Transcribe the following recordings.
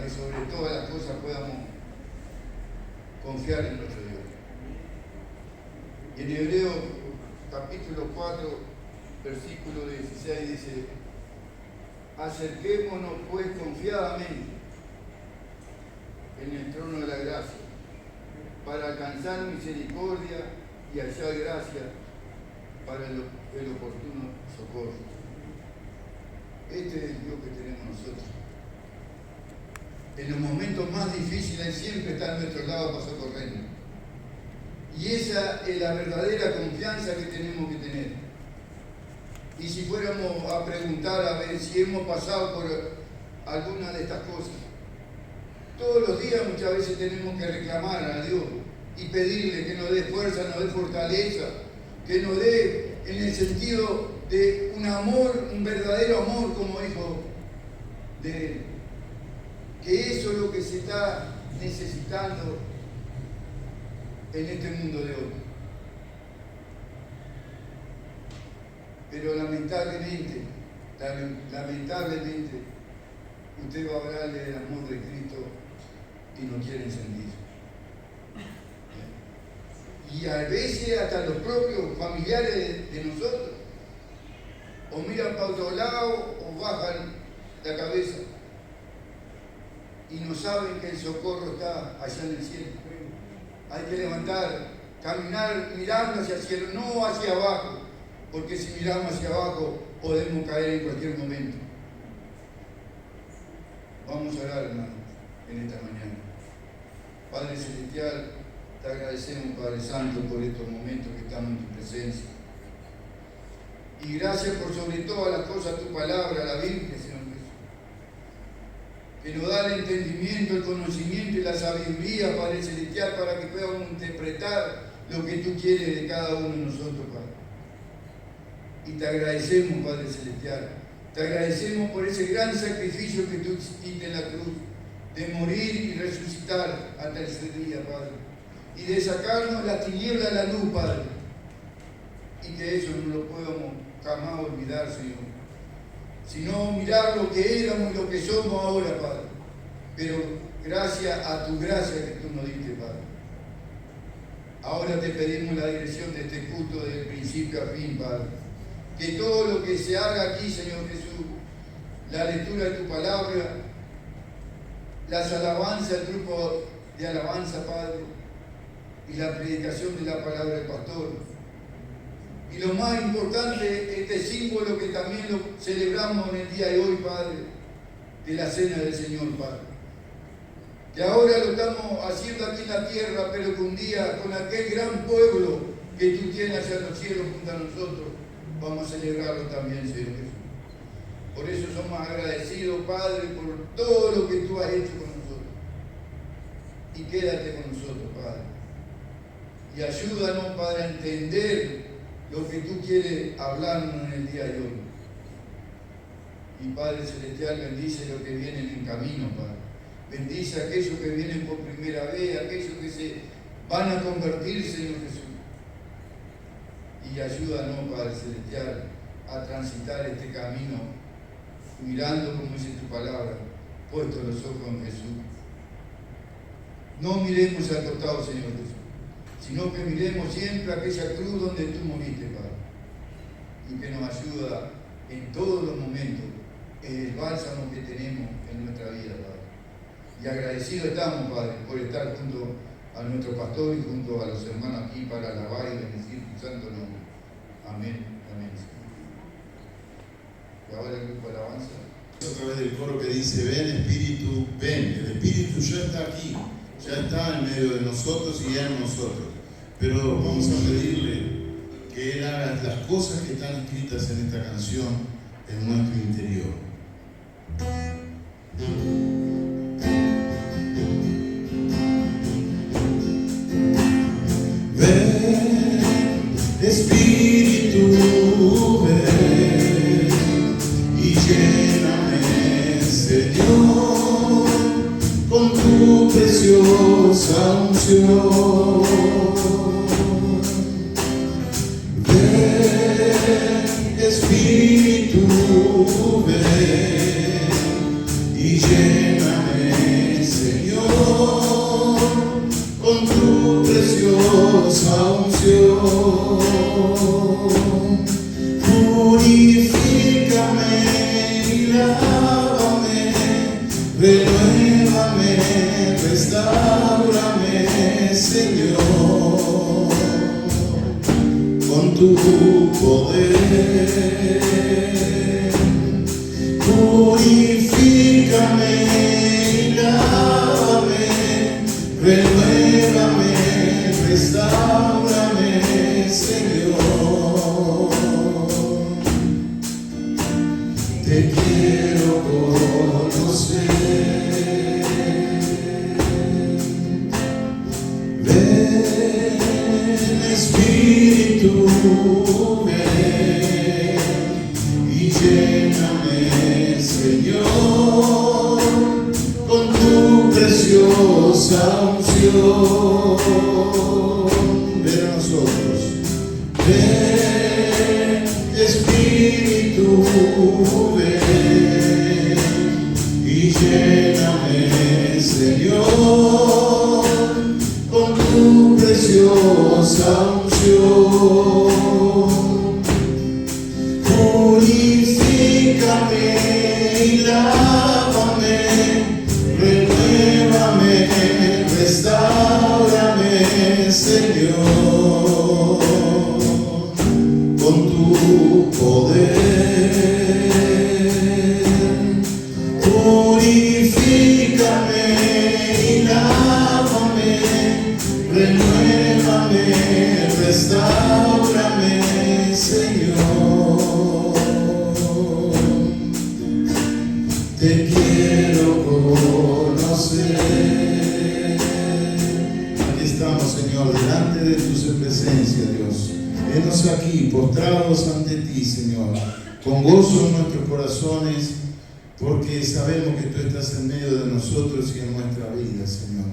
que sobre todas las cosas podamos confiar en nuestro Dios. Y en Hebreos capítulo 4, versículo 16 dice: acerquémonos pues confiadamente en el trono de la gracia, para alcanzar misericordia y hallar gracia para el oportuno socorro. Este es el Dios que tenemos nosotros. En los momentos más difíciles siempre está a nuestro lado para socorrernos. Y esa es la verdadera confianza que tenemos que tener. Y si fuéramos a preguntar a ver si hemos pasado por alguna de estas cosas, todos los días muchas veces tenemos que reclamar a Dios y pedirle que nos dé fuerza, nos dé fortaleza, que nos dé en el sentido de un amor, un verdadero amor como hijo de Él. Que eso es lo que se está necesitando en este mundo de hoy. Pero lamentablemente, usted va a hablarle del amor de Cristo y no quiere sentir. Y a veces hasta los propios familiares de nosotros o miran para otro lado o bajan la cabeza y no saben que el socorro está allá en el cielo. Hay que levantar, caminar mirando hacia el cielo, no hacia abajo, porque si miramos hacia abajo podemos caer en cualquier momento. Vamos a orar, hermanos, en esta mañana. Padre Celestial, te agradecemos, Padre Santo, por estos momentos que estamos en tu presencia. Y gracias por sobre todas las cosas tu palabra, la Biblia, Señor Jesús, que nos da el entendimiento, el conocimiento y la sabiduría, Padre Celestial, para que podamos interpretar lo que tú quieres de cada uno de nosotros, Padre. Y te agradecemos, Padre Celestial, te agradecemos por ese gran sacrificio que tú hiciste en la cruz, de morir y resucitar al tercer día, Padre, y de sacarnos la tiniebla a la luz, Padre, y que eso no lo podamos jamás olvidar, Señor, sino mirar lo que éramos y lo que somos ahora, Padre, pero gracias a tu gracia que tú nos diste, Padre. Ahora te pedimos la dirección de este culto desde el principio a fin, Padre, que todo lo que se haga aquí, Señor Jesús, la lectura de tu palabra, las alabanzas, el grupo de alabanza, Padre, y la predicación de la palabra del pastor. Y lo más importante, este símbolo que también lo celebramos en el día de hoy, Padre, de la cena del Señor, Padre. Que ahora lo estamos haciendo aquí en la tierra, pero que un día con aquel gran pueblo que tú tienes allá en los cielos junto a nosotros, vamos a celebrarlo también, Señor Jesús. Por eso somos agradecidos, Padre, por todo lo que tú has hecho con nosotros. Y quédate con nosotros, Padre. Y ayúdanos, Padre, a entender lo que tú quieres hablarnos en el día de hoy. Y Padre Celestial, bendice lo que vienen en camino, Padre. Bendice a aquellos que vienen por primera vez, a aquellos que se van a convertir, Señor Jesús. Y ayúdanos, Padre Celestial, a transitar este camino, mirando, como dice tu palabra, puestos los ojos en Jesús. No miremos al costado, Señor Jesús, sino que miremos siempre aquella cruz donde tú moriste, Padre, y que nos ayuda en todos los momentos, el bálsamo que tenemos en nuestra vida, Padre. Y agradecidos estamos, Padre, por estar junto a nuestro pastor y junto a los hermanos aquí para alabar y bendecir tu santo nombre. Amén. Amén. Y ahora el grupo de alabanza. A través del coro que dice: ven Espíritu, ven. El Espíritu ya está aquí, ya está en medio de nosotros y en nosotros. Pero vamos a pedirle que Él haga las cosas que están escritas en esta canción en nuestro interior. Ven, Espíritu, ven y lléname, Señor, con tu preciosa unción. Ven, Espíritu, ven y lléname, renuévame, restáurame, Señor, con tu poder. Purifícame y lávame, renuévame, restáurame, Señor. Te quiero conocer. Ven, Espíritu, ven y lléname, Señor, con tu preciosa unción. Ven a nosotros. Ven, Espíritu, ven y lléname, Señor, con tu preciosa unción. Purifícame y lávame, renuévame, restáurame, Señor, con tu poder. Purifícame y lávame, renuévame, restáurame, Señor. Te quiero conocer. Aquí estamos, Señor, delante de tu presencia, Dios. Venos aquí, postrados ante ti, Señor, con gozo en nuestros corazones, porque sabemos que tú estás en medio de nosotros y en nuestra vida, Señor.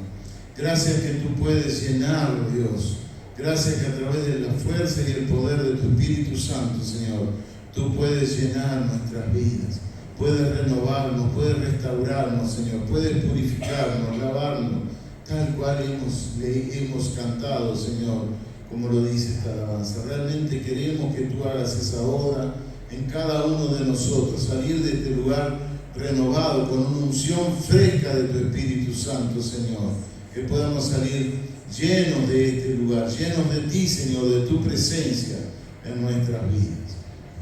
Gracias que tú puedes llenarlo, Dios. Gracias que a través de la fuerza y el poder de tu Espíritu Santo, Señor, tú puedes llenar nuestras vidas. Puedes renovarnos, puedes restaurarnos, Señor, puedes purificarnos, lavarnos, tal cual hemos cantado, Señor, como lo dice esta alabanza. Realmente queremos que tú hagas esa obra en cada uno de nosotros, salir de este lugar renovado, con una unción fresca de tu Espíritu Santo, Señor, que podamos salir llenos de este lugar, llenos de ti, Señor, de tu presencia en nuestras vidas.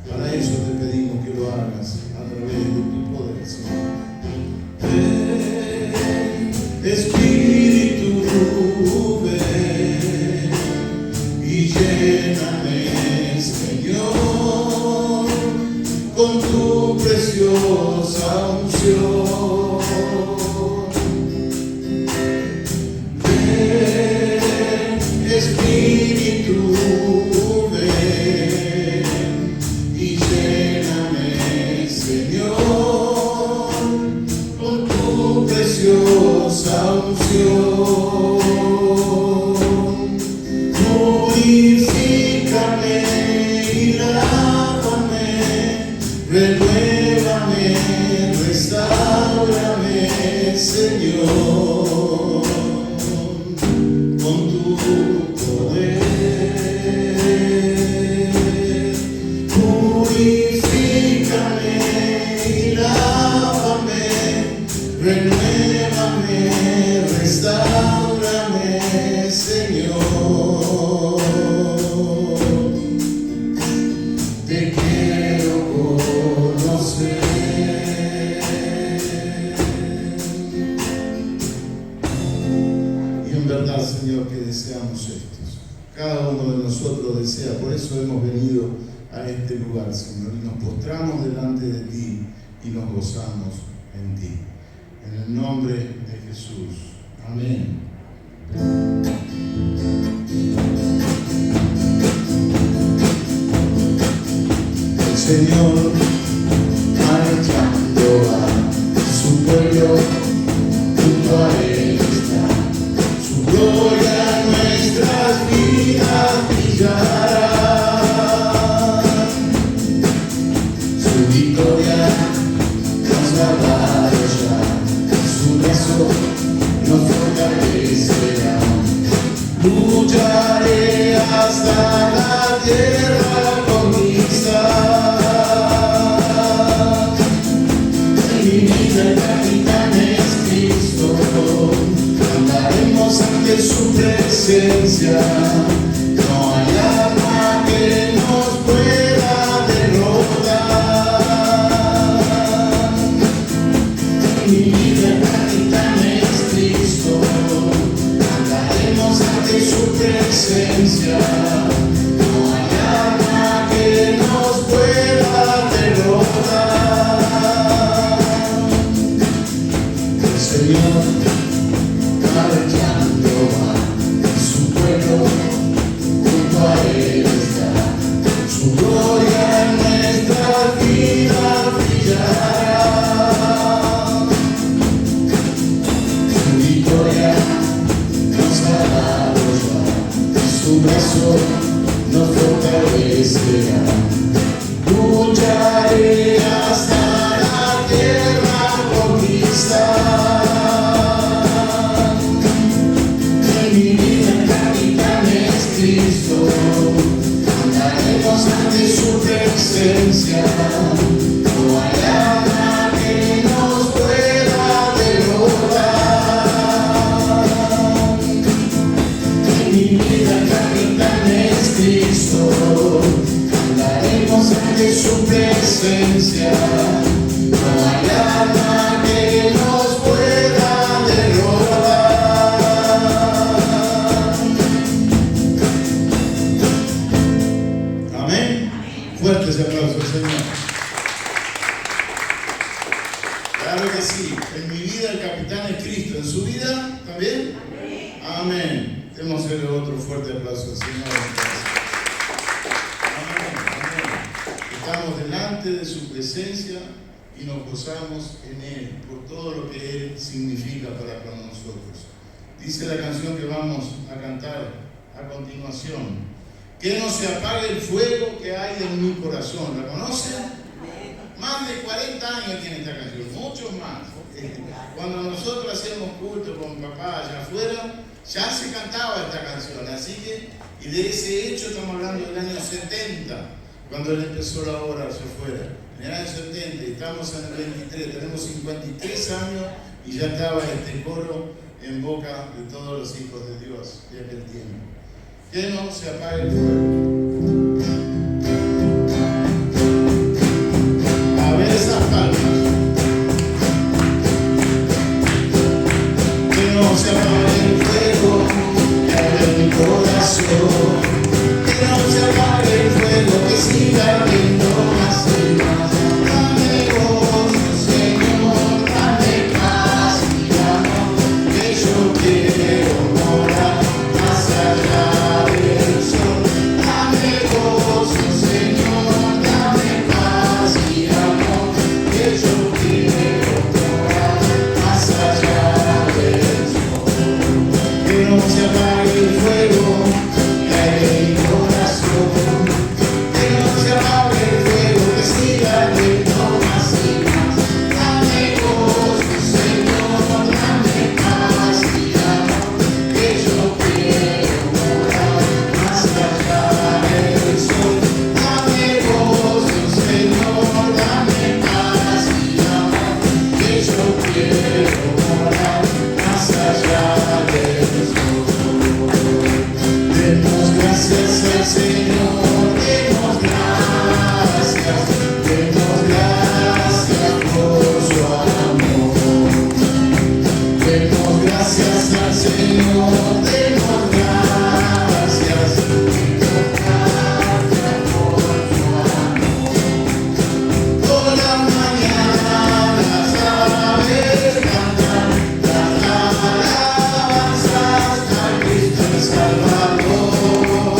Para eso te pedimos que lo hagas a través de tu poder, Señor. Ven, Espíritu, ven y lléname, Señor, con tu preciosa unción. Ven, Espíritu, preciosa unción. Purifícame y lávame, renuévame, restáurame, Señor, con tu poder. Purifícame y lávame, renuévame, restáurame, Señor. Te quiero conocer. Y en verdad, Señor, que deseamos estos. Cada uno de nosotros desea, por eso hemos venido a este lugar, Señor, y nos postramos delante de ti y nos gozamos en ti. En el nombre de Jesús. Amén. El Señor, marchando a su pueblo, junto a él está. Su gloria en nuestras vidas brillará. Su victoria nos va a dar ya. Nos fortalecerá. Lucharé hasta la tierra conquistar. presencia. No hay arma que nos pueda derrotar. Mi vida capitán es Cristo, andaremos ante su presencia. No hay arma que nos pueda derrotar. El Señor marchando va, su pueblo junto a Él está. Su gloria en nuestra vida brillará. Su victoria nos alabará, su brazo nos fortalecerá. Lucharé hasta la tierra conquistar. En mi vida el capitán es Cristo, andaremos ante su presencia. No hay arma que nos pueda derrotar. En mi vida el capitán es Cristo, andaremos ante su presencia. No hay arma que nos pueda derrotar. Amén. Fuertes aplausos, Señor. Claro que sí. En mi vida el capitán es Cristo. ¿En su vida también? Amén. Debemos hacerle otro fuerte aplauso al Señor. Amén. Amén. Estamos delante de su presencia y nos gozamos en Él por todo lo que Él significa para nosotros. Dice la canción que vamos a cantar a continuación: que no se apague el fuego que hay en mi corazón. ¿La conocen? Más de 40 años tiene esta canción, muchos más. Cuando nosotros hacíamos culto con papá allá afuera, ya se cantaba esta canción. Así que, y de ese hecho estamos hablando del año 70, cuando él empezó la obra hacia afuera. En el año 70, y estamos en el 23, tenemos 53 años y ya estaba este coro en boca de todos los hijos de Dios de aquel tiempo. Que no se apague el fuego. A ver esas palmas. Que no se apague el fuego que hay en mi corazón. Que no se apague el fuego, que siga ardiendo más y más. Dame gozo, Señor, dame paz y amor, que yo quiero morar más allá del sol. Dame gozo, Señor, dame paz y amor, que yo quiero morar más allá del sol. Que no se apague el fuego que hay en mi corazón. Que no se apague el fuego, que siga ardiendo más y más. Dame gozo, Señor, dame paz y amor, que yo quiero morar más allá del sol. Dame gozo, Señor, dame paz y amor, que yo quiero morar más allá del sol. Demos gracias al Señor, demos gracias por su amor. Demos gracias al Señor, demos gracias por su amor. Todas las mañanas a la vez cantar las alabanzas a Cristo el Salvador.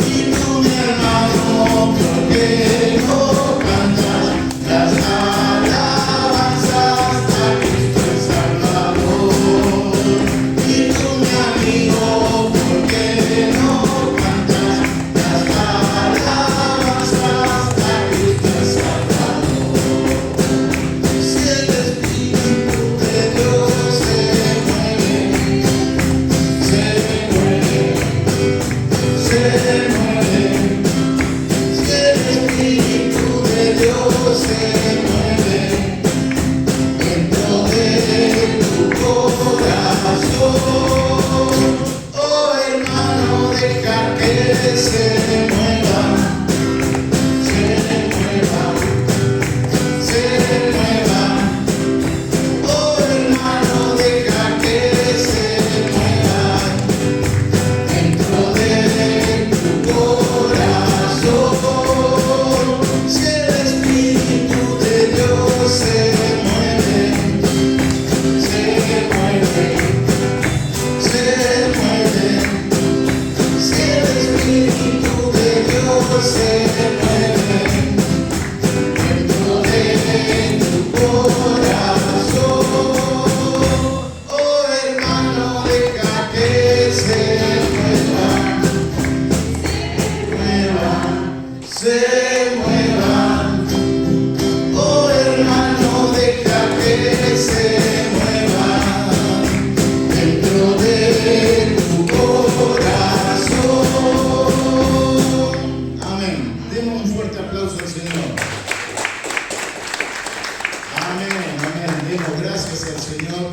Y tú, mi hermano, ¿por qué no cantas las alabanzas a Cristo el Salvador? Y tú, mi amigo,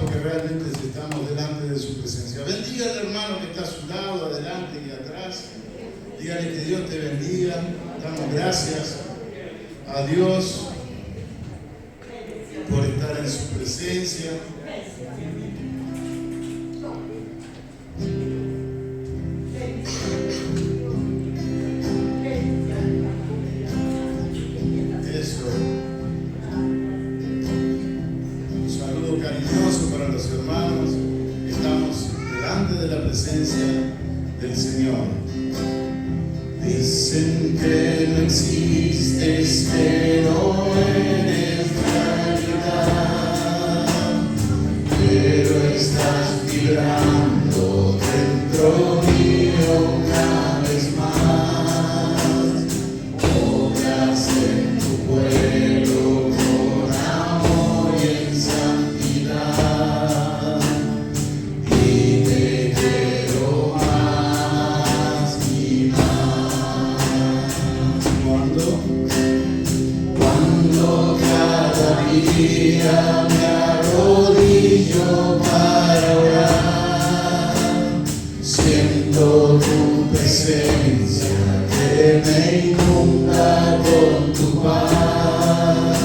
porque realmente estamos delante de su presencia. Bendiga al hermano que está a su lado, adelante y atrás. Dígale que Dios te bendiga. Damos gracias a Dios por estar en su presencia. Eso. Un saludo cariñoso para los hermanos. Estamos delante de la presencia del Señor. Dicen que no existes, que no eres realidad, pero estás vibrando dentro mío una vez más. Obras en tu pueblo con amor y en santidad, y te quiero más y más. Cuando cada día me arrodillo para orar, siento tu presencia que me inunda con tu paz.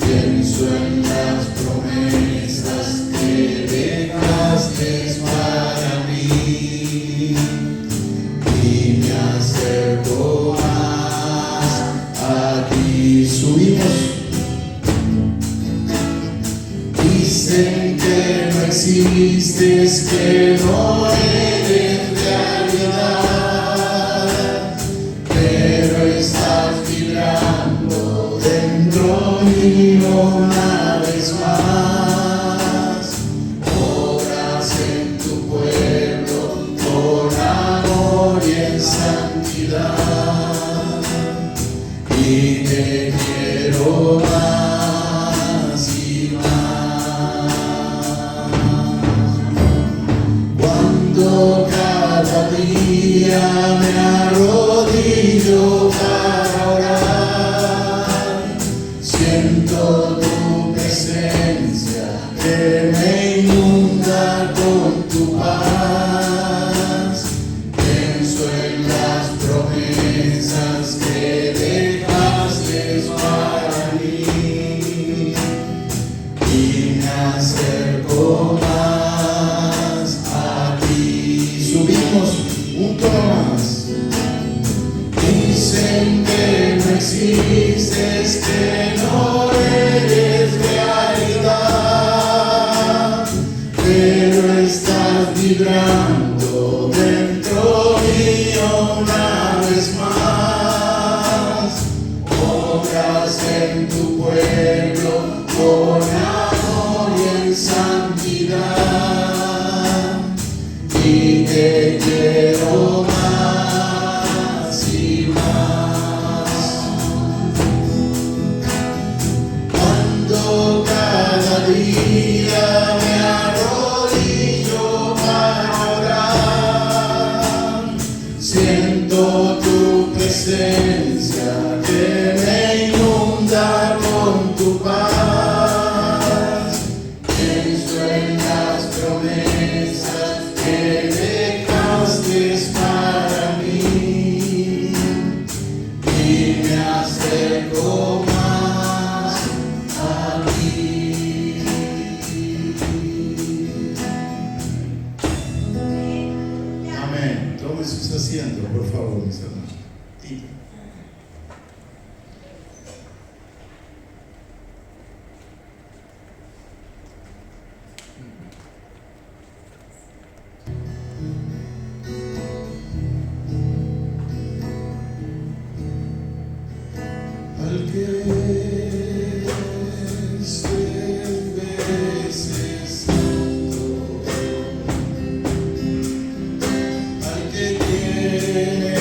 Pienso en las promesas que dejaste para mí y me acerco más a ti. Subimos. Dicen que no existes, que no eres realidad, pero estás vibrando dentro mío una vez más. Obras en tu pueblo con amor y en santidad, y te quiero más y más. Cuando cada día me arrodillo para orar, siento tu presencia que me inunda con tu paz. Pienso en las promesas que dejaste para mí y me acerco más a ti. Subimos un tono más. Dicen que no existes, que no eres realidad, pero estás vibrando dentro mío una vez más. Obras en tu pueblo con amor y en santidad, y te quiero más y más. Cuando cada día me arrodillo para orar, siento tu presencia que me inunda con tu paz. Pienso en las promesas que dejaste para mí y me acerco más a ti. Amén. Tomen sus asientos, por favor, mis hermanos. Tito. Al que se veces santo, al que tiene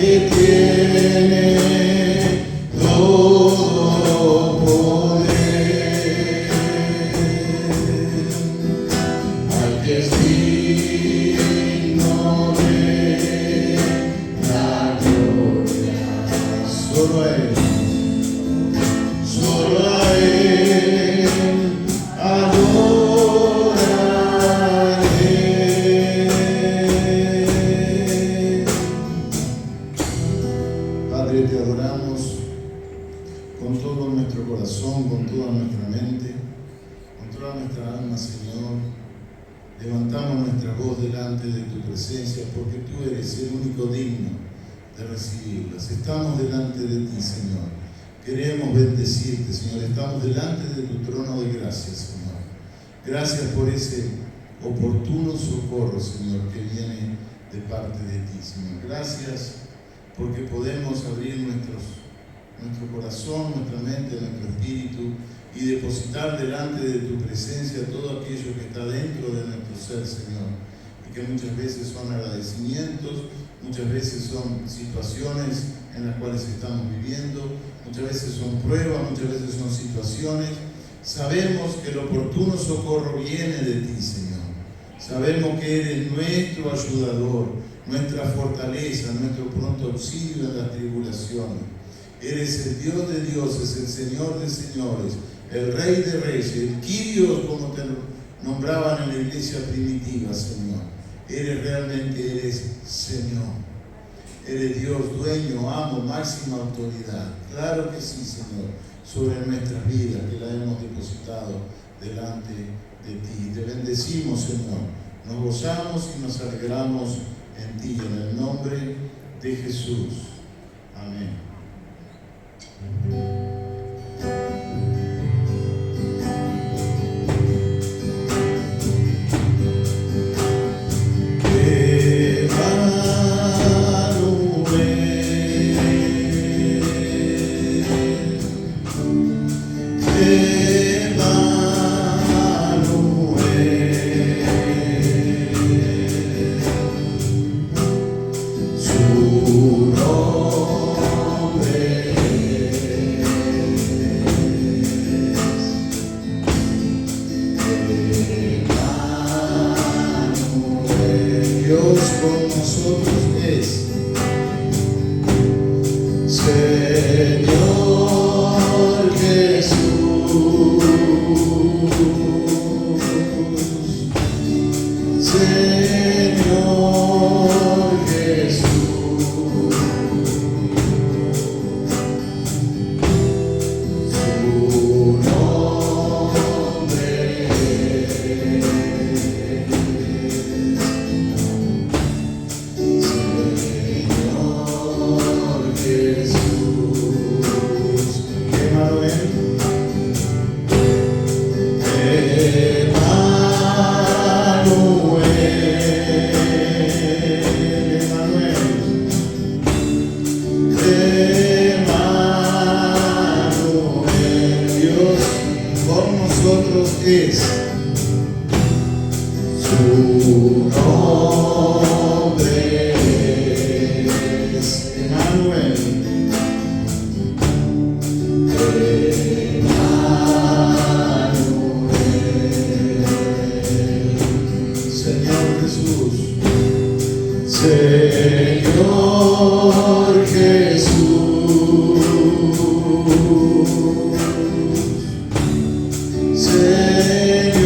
que tiene todo poder, al que es digno de la gloria, solo a Él, solo a Él adoraré. Padre, te adoramos con todo nuestro corazón, con toda nuestra mente, con toda nuestra alma, Señor. Levantamos nuestra voz delante de tu presencia porque tú eres el único digno de recibirlas. Estamos delante de ti, Señor. Queremos bendecirte, Señor. Estamos delante de tu trono de gracia, Señor. Gracias por ese oportuno socorro, Señor, que viene de parte de ti, Señor. Gracias porque podemos abrir nuestro corazón, nuestra mente, nuestro espíritu y depositar delante de tu presencia todo aquello que está dentro de nuestro ser, Señor. Y que muchas veces son agradecimientos, muchas veces son situaciones en las cuales estamos viviendo, muchas veces son pruebas, muchas veces son situaciones. Sabemos que el oportuno socorro viene de ti, Señor. Sabemos que eres nuestro ayudador, nuestra fortaleza, nuestro pronto auxilio en las tribulaciones. Eres el Dios de dioses, el Señor de señores, el Rey de reyes, el Kyrios, como te nombraban en la iglesia primitiva, Señor. Eres Señor. Eres Dios, dueño, amo, máxima autoridad. Claro que sí, Señor, sobre nuestras vidas que la hemos depositado delante de ti. Te bendecimos, Señor. Nos gozamos y nos alegramos en ti, en el nombre de Jesús. Amén. Dios con nosotros es Señor Jesús, Señor Jesús, su nombre es su nombre es Emmanuel. Señor Jesús, Señor Jesús, Señor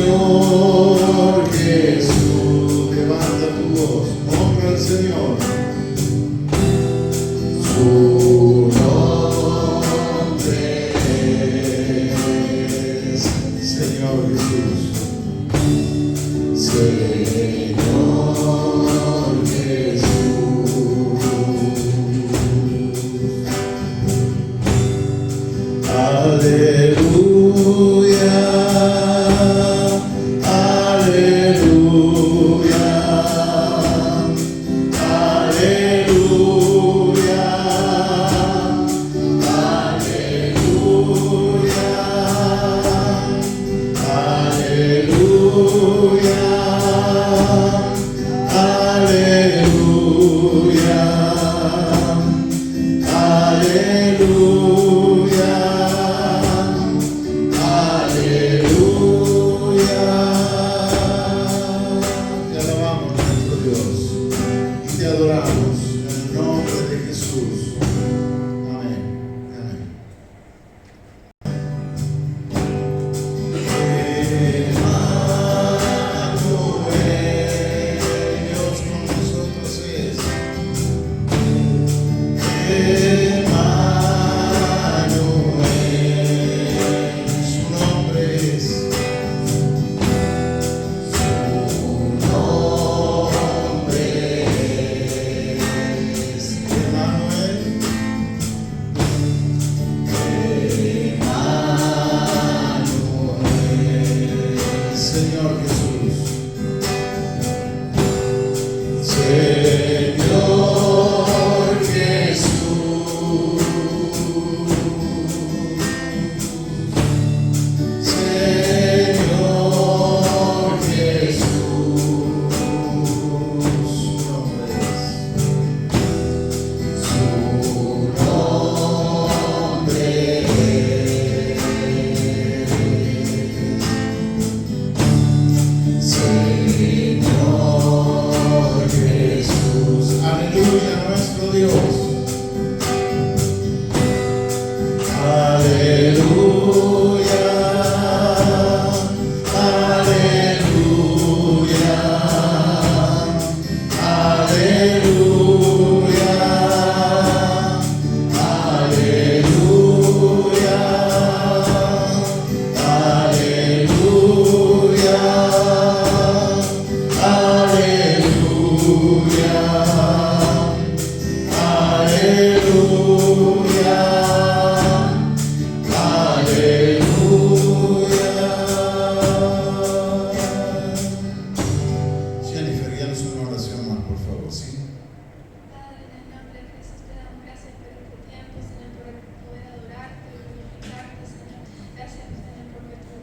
Dios, en el nombre de Jesús. Amén. Amén. Dios con nosotros es. Su nombre es. Señor Jesús, Señor Jesús, Señor Jesús, su nombre es, su nombre Señor Jesús, aleluya, nuestro Dios, aleluya, aleluya, aleluya, aleluya, aleluya. Jennifer, guíanos una oración más, por favor, ¿sí? Padre, en el nombre de Jesús te damos gracias por este tiempo, Señor, por poder adorarte, glorificarte, Señor. Gracias, Señor, porque tú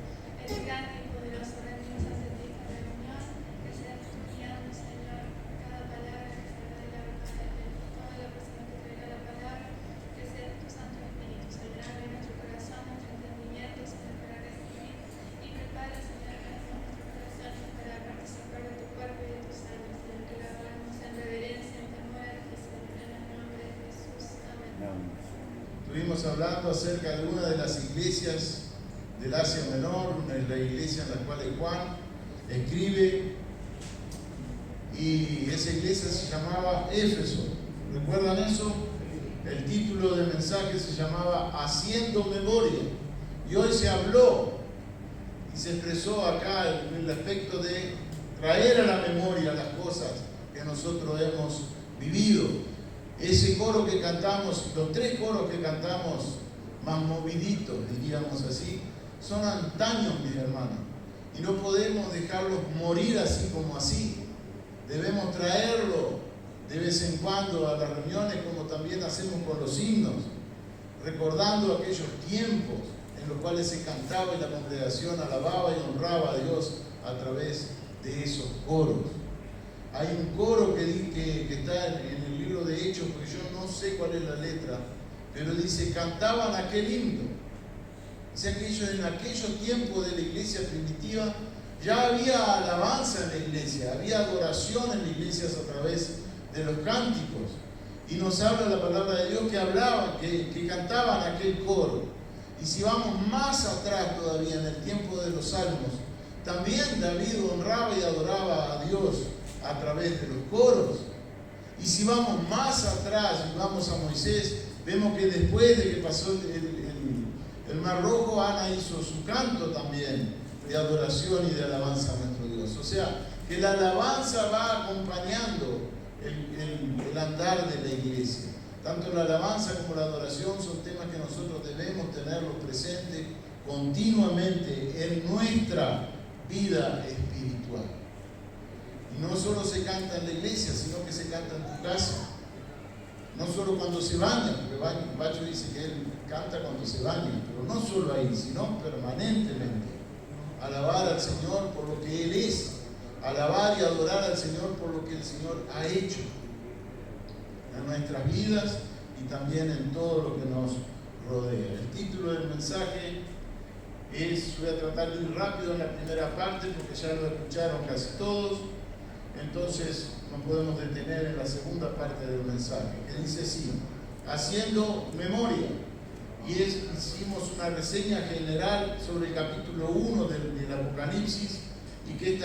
eres grande y poderoso. Rendimos ante ti esta reunión, que seas tú guiando, Señor, cada palabra que salga de la boca de toda la persona que traiga la palabra, que sea tu Santo Espíritu, Señor, abre nuestro corazón, nuestro entendimiento, Señor, para recibir y prepara, Señor, nuestros corazones para participar de tu cuerpo y de tu sangre, Señor, que lo hagamos en reverencia, en temor a ti, Señor, en el nombre de Jesús. Amén. Estuvimos hablando acerca de una de las iglesias del Asia Menor, una de las iglesias en las cuales Juan escribe, y esa iglesia se llamaba Éfeso. ¿Recuerdan eso? El título del mensaje se llamaba Haciendo Memoria, y hoy se habló y se expresó acá el aspecto de traer a la memoria las cosas que nosotros hemos vivido. Ese coro que cantamos, los tres coros que cantamos más moviditos, diríamos así, son antaños, mis hermanos, y no podemos dejarlos morir así como así. Debemos traerlo de vez en cuando a las reuniones, como también hacemos con los himnos, recordando aquellos tiempos en los cuales se cantaba y la congregación alababa y honraba a Dios a través de esos coros. Hay un coro que está en el libro de Hechos, porque yo no sé cuál es la letra, pero dice, cantaban aquel himno. O sea que ellos en aquellos tiempos de la iglesia primitiva ya había alabanza en la iglesia, había adoración en la iglesia a través de los cánticos. Y nos habla la palabra de Dios que hablaban, que cantaban aquel coro. Y si vamos más atrás todavía, en el tiempo de los salmos, también David honraba y adoraba a Dios a través de los coros. Y si vamos más atrás y vamos a Moisés, vemos que después de que pasó el Mar Rojo, Ana hizo su canto también de adoración y de alabanza a nuestro Dios. O sea, que la alabanza va acompañando el andar de la iglesia. Tanto la alabanza como la adoración son temas que nosotros debemos tenerlos presentes continuamente en nuestra vida espiritual. Y no solo se canta en la iglesia, sino que se canta en tu casa. No solo cuando se baña, porque Bacho dice que él canta cuando se baña, pero no solo ahí, sino permanentemente. Alabar al Señor por lo que Él es, alabar y adorar al Señor por lo que el Señor ha hecho en nuestras vidas y también en todo lo que nos rodea. El título del mensaje es, voy a tratar de ir rápido en la primera parte porque ya lo escucharon casi todos. Entonces, nos podemos detener en la segunda parte del mensaje, que dice así: haciendo memoria. Y hicimos una reseña general sobre el capítulo 1 del Apocalipsis, y que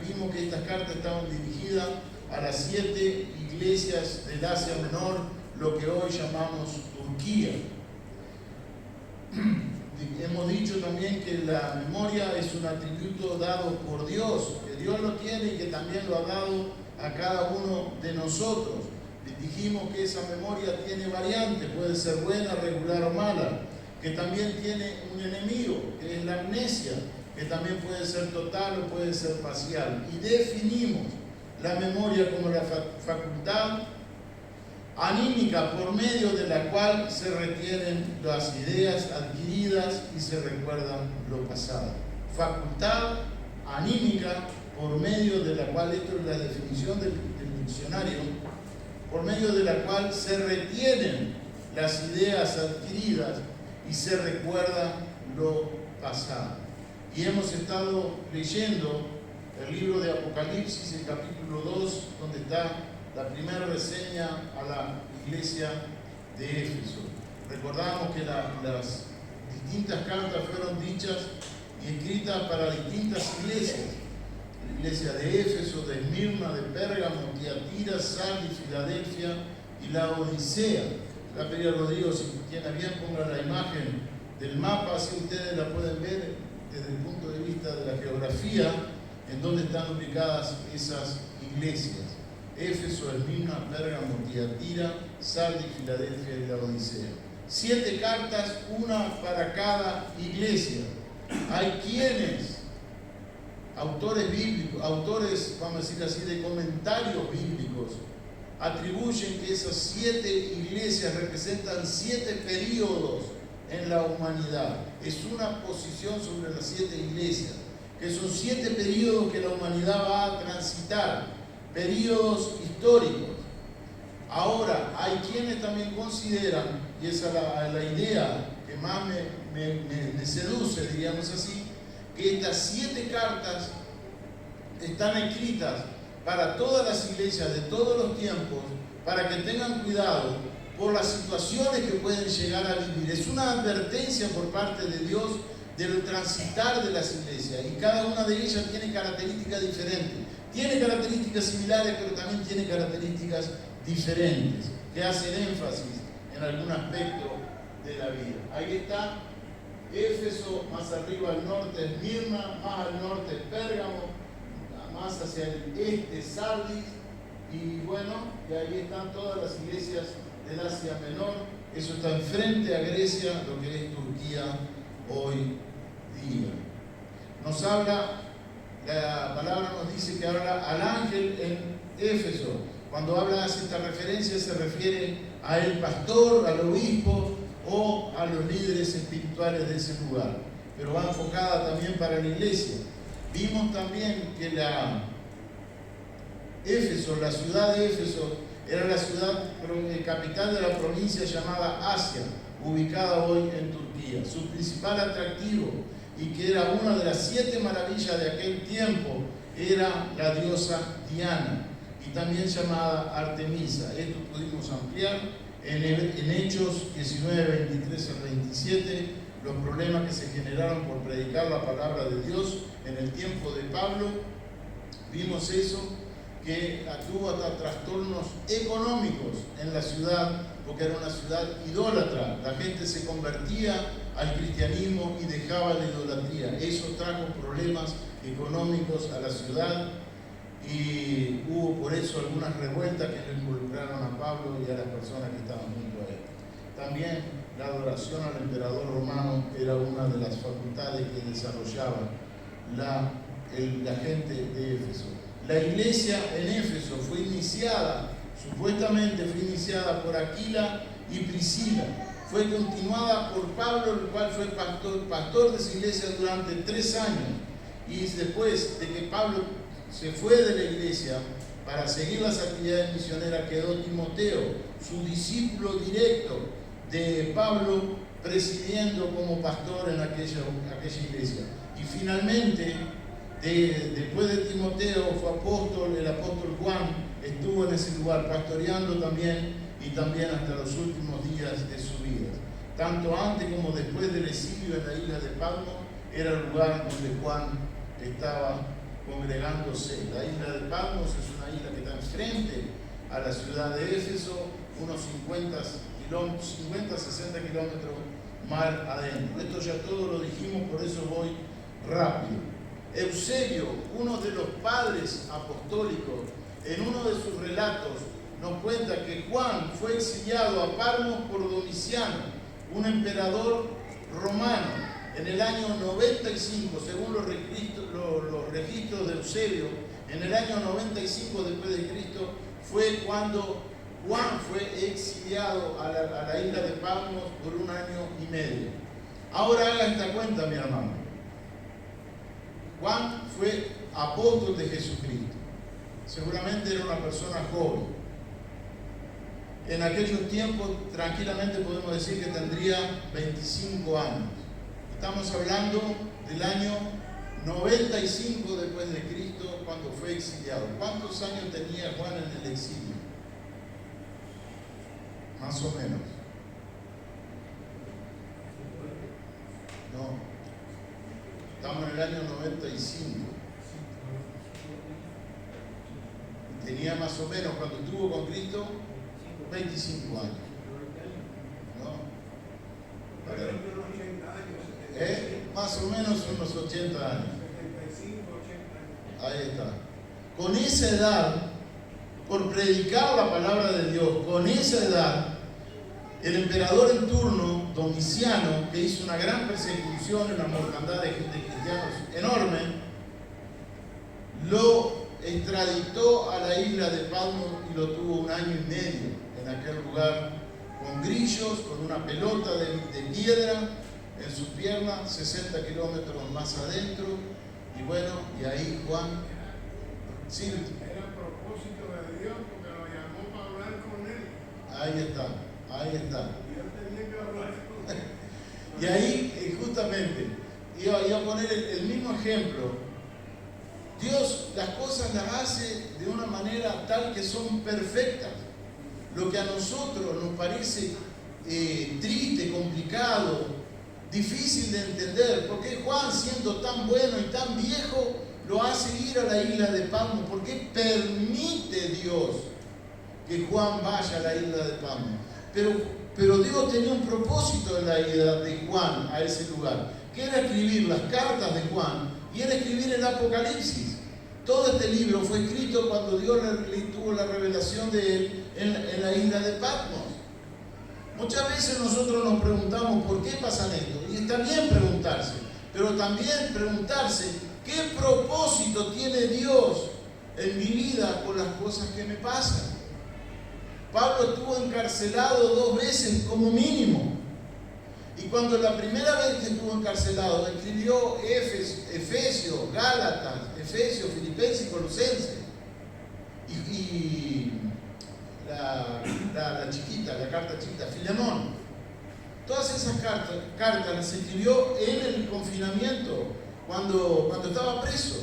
vimos que estas cartas estaban dirigidas a las 7 iglesias del Asia Menor, lo que hoy llamamos Turquía. Hemos dicho también que la memoria es un atributo dado por Dios, que Dios lo tiene y que también lo ha dado a cada uno de nosotros. Dijimos que esa memoria tiene variantes, puede ser buena, regular o mala, que también tiene un enemigo, que es la amnesia, que también puede ser total o puede ser parcial. Y definimos la memoria como la facultad anímica por medio de la cual se retienen las ideas adquiridas y se recuerdan lo pasado. Facultad anímica por medio de la cual, esto es la definición del diccionario, por medio de la cual se retienen las ideas adquiridas y se recuerda lo pasado. Y hemos estado leyendo el libro de Apocalipsis, el capítulo 2, donde está la primera reseña a la iglesia de Éfeso. Recordamos que las distintas cartas fueron dichas y escritas para distintas iglesias. La iglesia de Éfeso, de Esmirna, de Pérgamo, Tiatira, Sardis, Filadelfia y la Odisea. La pedí a Rodrigo, si tiene bien, ponga la imagen del mapa, así ustedes la pueden ver desde el punto de vista de la geografía, en donde están ubicadas esas iglesias. Éfeso, Esmirna, Pérgamo, Tiatira, Sardis, Filadelfia y la Odisea. 7 cartas, una para cada iglesia. Hay quienes, autores bíblicos, autores, vamos a decir así, de comentarios bíblicos, atribuyen que esas 7 iglesias representan 7 períodos en la humanidad. Es una posición sobre las 7 iglesias, que son 7 períodos que la humanidad va a transitar, períodos históricos. Ahora, hay quienes también consideran, y esa es la idea que más me seduce, diríamos así, que estas 7 cartas están escritas para todas las iglesias de todos los tiempos, para que tengan cuidado por las situaciones que pueden llegar a vivir. Es una advertencia por parte de Dios del transitar de las iglesias, y cada una de ellas tiene características diferentes. Tiene características similares, pero también tiene características diferentes, que hacen énfasis en algún aspecto de la vida. Ahí está Éfeso, más arriba al norte Esmirna, más al norte Pérgamo, más hacia el este Sardis, y bueno, y ahí están todas las iglesias del Asia Menor. Eso está enfrente a Grecia, lo que es Turquía hoy día. Nos habla, la palabra nos dice que habla al ángel en Éfeso. Cuando hace esta referencia se refiere al pastor, al obispo o a los líderes espirituales de ese lugar, pero va enfocada también para la iglesia. Vimos también que Éfeso, la ciudad de Éfeso, era la ciudad capital de la provincia llamada Asia, ubicada hoy en Turquía. Su principal atractivo, y que era una de las 7 maravillas de aquel tiempo, era la diosa Diana, y también llamada Artemisa. Esto pudimos ampliar en Hechos 19, 23 al 27, los problemas que se generaron por predicar la palabra de Dios en el tiempo de Pablo. Vimos eso, que tuvo hasta trastornos económicos en la ciudad, porque era una ciudad idólatra. La gente se convertía al cristianismo y dejaba la idolatría. Eso trajo problemas económicos a la ciudad, y hubo por eso algunas revueltas que lo involucraron a Pablo y a las personas que estaban junto a él. También la adoración al emperador romano era una de las facultades que desarrollaba la gente de Éfeso. La iglesia en Éfeso fue iniciada, supuestamente fue iniciada por Aquila y Priscila. Fue continuada por Pablo, el cual fue pastor de esa iglesia durante 3 años. Y después de que Pablo se fue de la iglesia para seguir las actividades misioneras, quedó Timoteo, su discípulo directo de Pablo, presidiendo como pastor en aquella iglesia. Y finalmente, después de Timoteo, fue el apóstol Juan, estuvo en ese lugar pastoreando también y también hasta los últimos días de su vida. Tanto antes como después del exilio en la isla de Patmos, era el lugar donde Juan estaba congregándose. La isla de Patmos es una isla que está enfrente a la ciudad de Éfeso, unos 50-60 kilómetros mar adentro. Esto ya todo lo dijimos, por eso voy rápido. Eusebio, uno de los padres apostólicos, en uno de sus relatos nos cuenta que Juan fue exiliado a Patmos por Domiciano, un emperador romano, en el año 95, según los registros de Eusebio. En el año 95 después de Cristo fue cuando Juan fue exiliado a la isla de Patmos por 1 año y medio. Ahora haga esta cuenta, mi hermano. Juan fue apóstol de Jesucristo. Seguramente era una persona joven. En aquellos tiempos, tranquilamente podemos decir que tendría 25 años. Estamos hablando del año 95 después de Cristo, cuando fue exiliado. ¿Cuántos años tenía Juan en el exilio? Más o menos. No. Estamos en el año 95. Tenía más o menos, cuando estuvo con Cristo, 25 años. ¿No? Más o menos unos 80 años. Ahí está. Con esa edad, por predicar la palabra de Dios, con esa edad, el emperador en turno, Domiciano, que hizo una gran persecución y una mortandad de cristianos enorme, lo extraditó a la isla de Patmos y lo tuvo 1 año y medio en aquel lugar, con grillos, con una pelota de piedra en su pierna, 60 kilómetros más adentro. Y bueno, y ahí Juan, sí, era a propósito de Dios, porque lo llamó para hablar con él. ahí está. Dios tenía que hablar con él. Y ahí, justamente, iba a poner el mismo ejemplo. Dios las cosas las hace de una manera tal que son perfectas. Lo que a nosotros nos parece triste, complicado, difícil de entender, ¿por qué Juan, siendo tan bueno y tan viejo, lo hace ir a la isla de Patmos? ¿Por qué permite Dios que Juan vaya a la isla de Patmos? Pero Dios tenía un propósito en la ida de Juan a ese lugar, que era escribir las cartas de Juan y era escribir el Apocalipsis. Todo este libro fue escrito cuando Dios le tuvo la revelación de él en la isla de Patmos. Muchas veces nosotros nos preguntamos por qué pasan esto, y está bien preguntarse, pero también preguntarse qué propósito tiene Dios en mi vida con las cosas que me pasan. Pablo estuvo encarcelado 2 veces como mínimo, y cuando la primera vez que estuvo encarcelado escribió Efesios, Gálatas, Efesios, Filipenses y Colosenses, y la chiquita, la carta chiquita, Filemón. Todas esas cartas las escribió en el confinamiento, cuando estaba preso.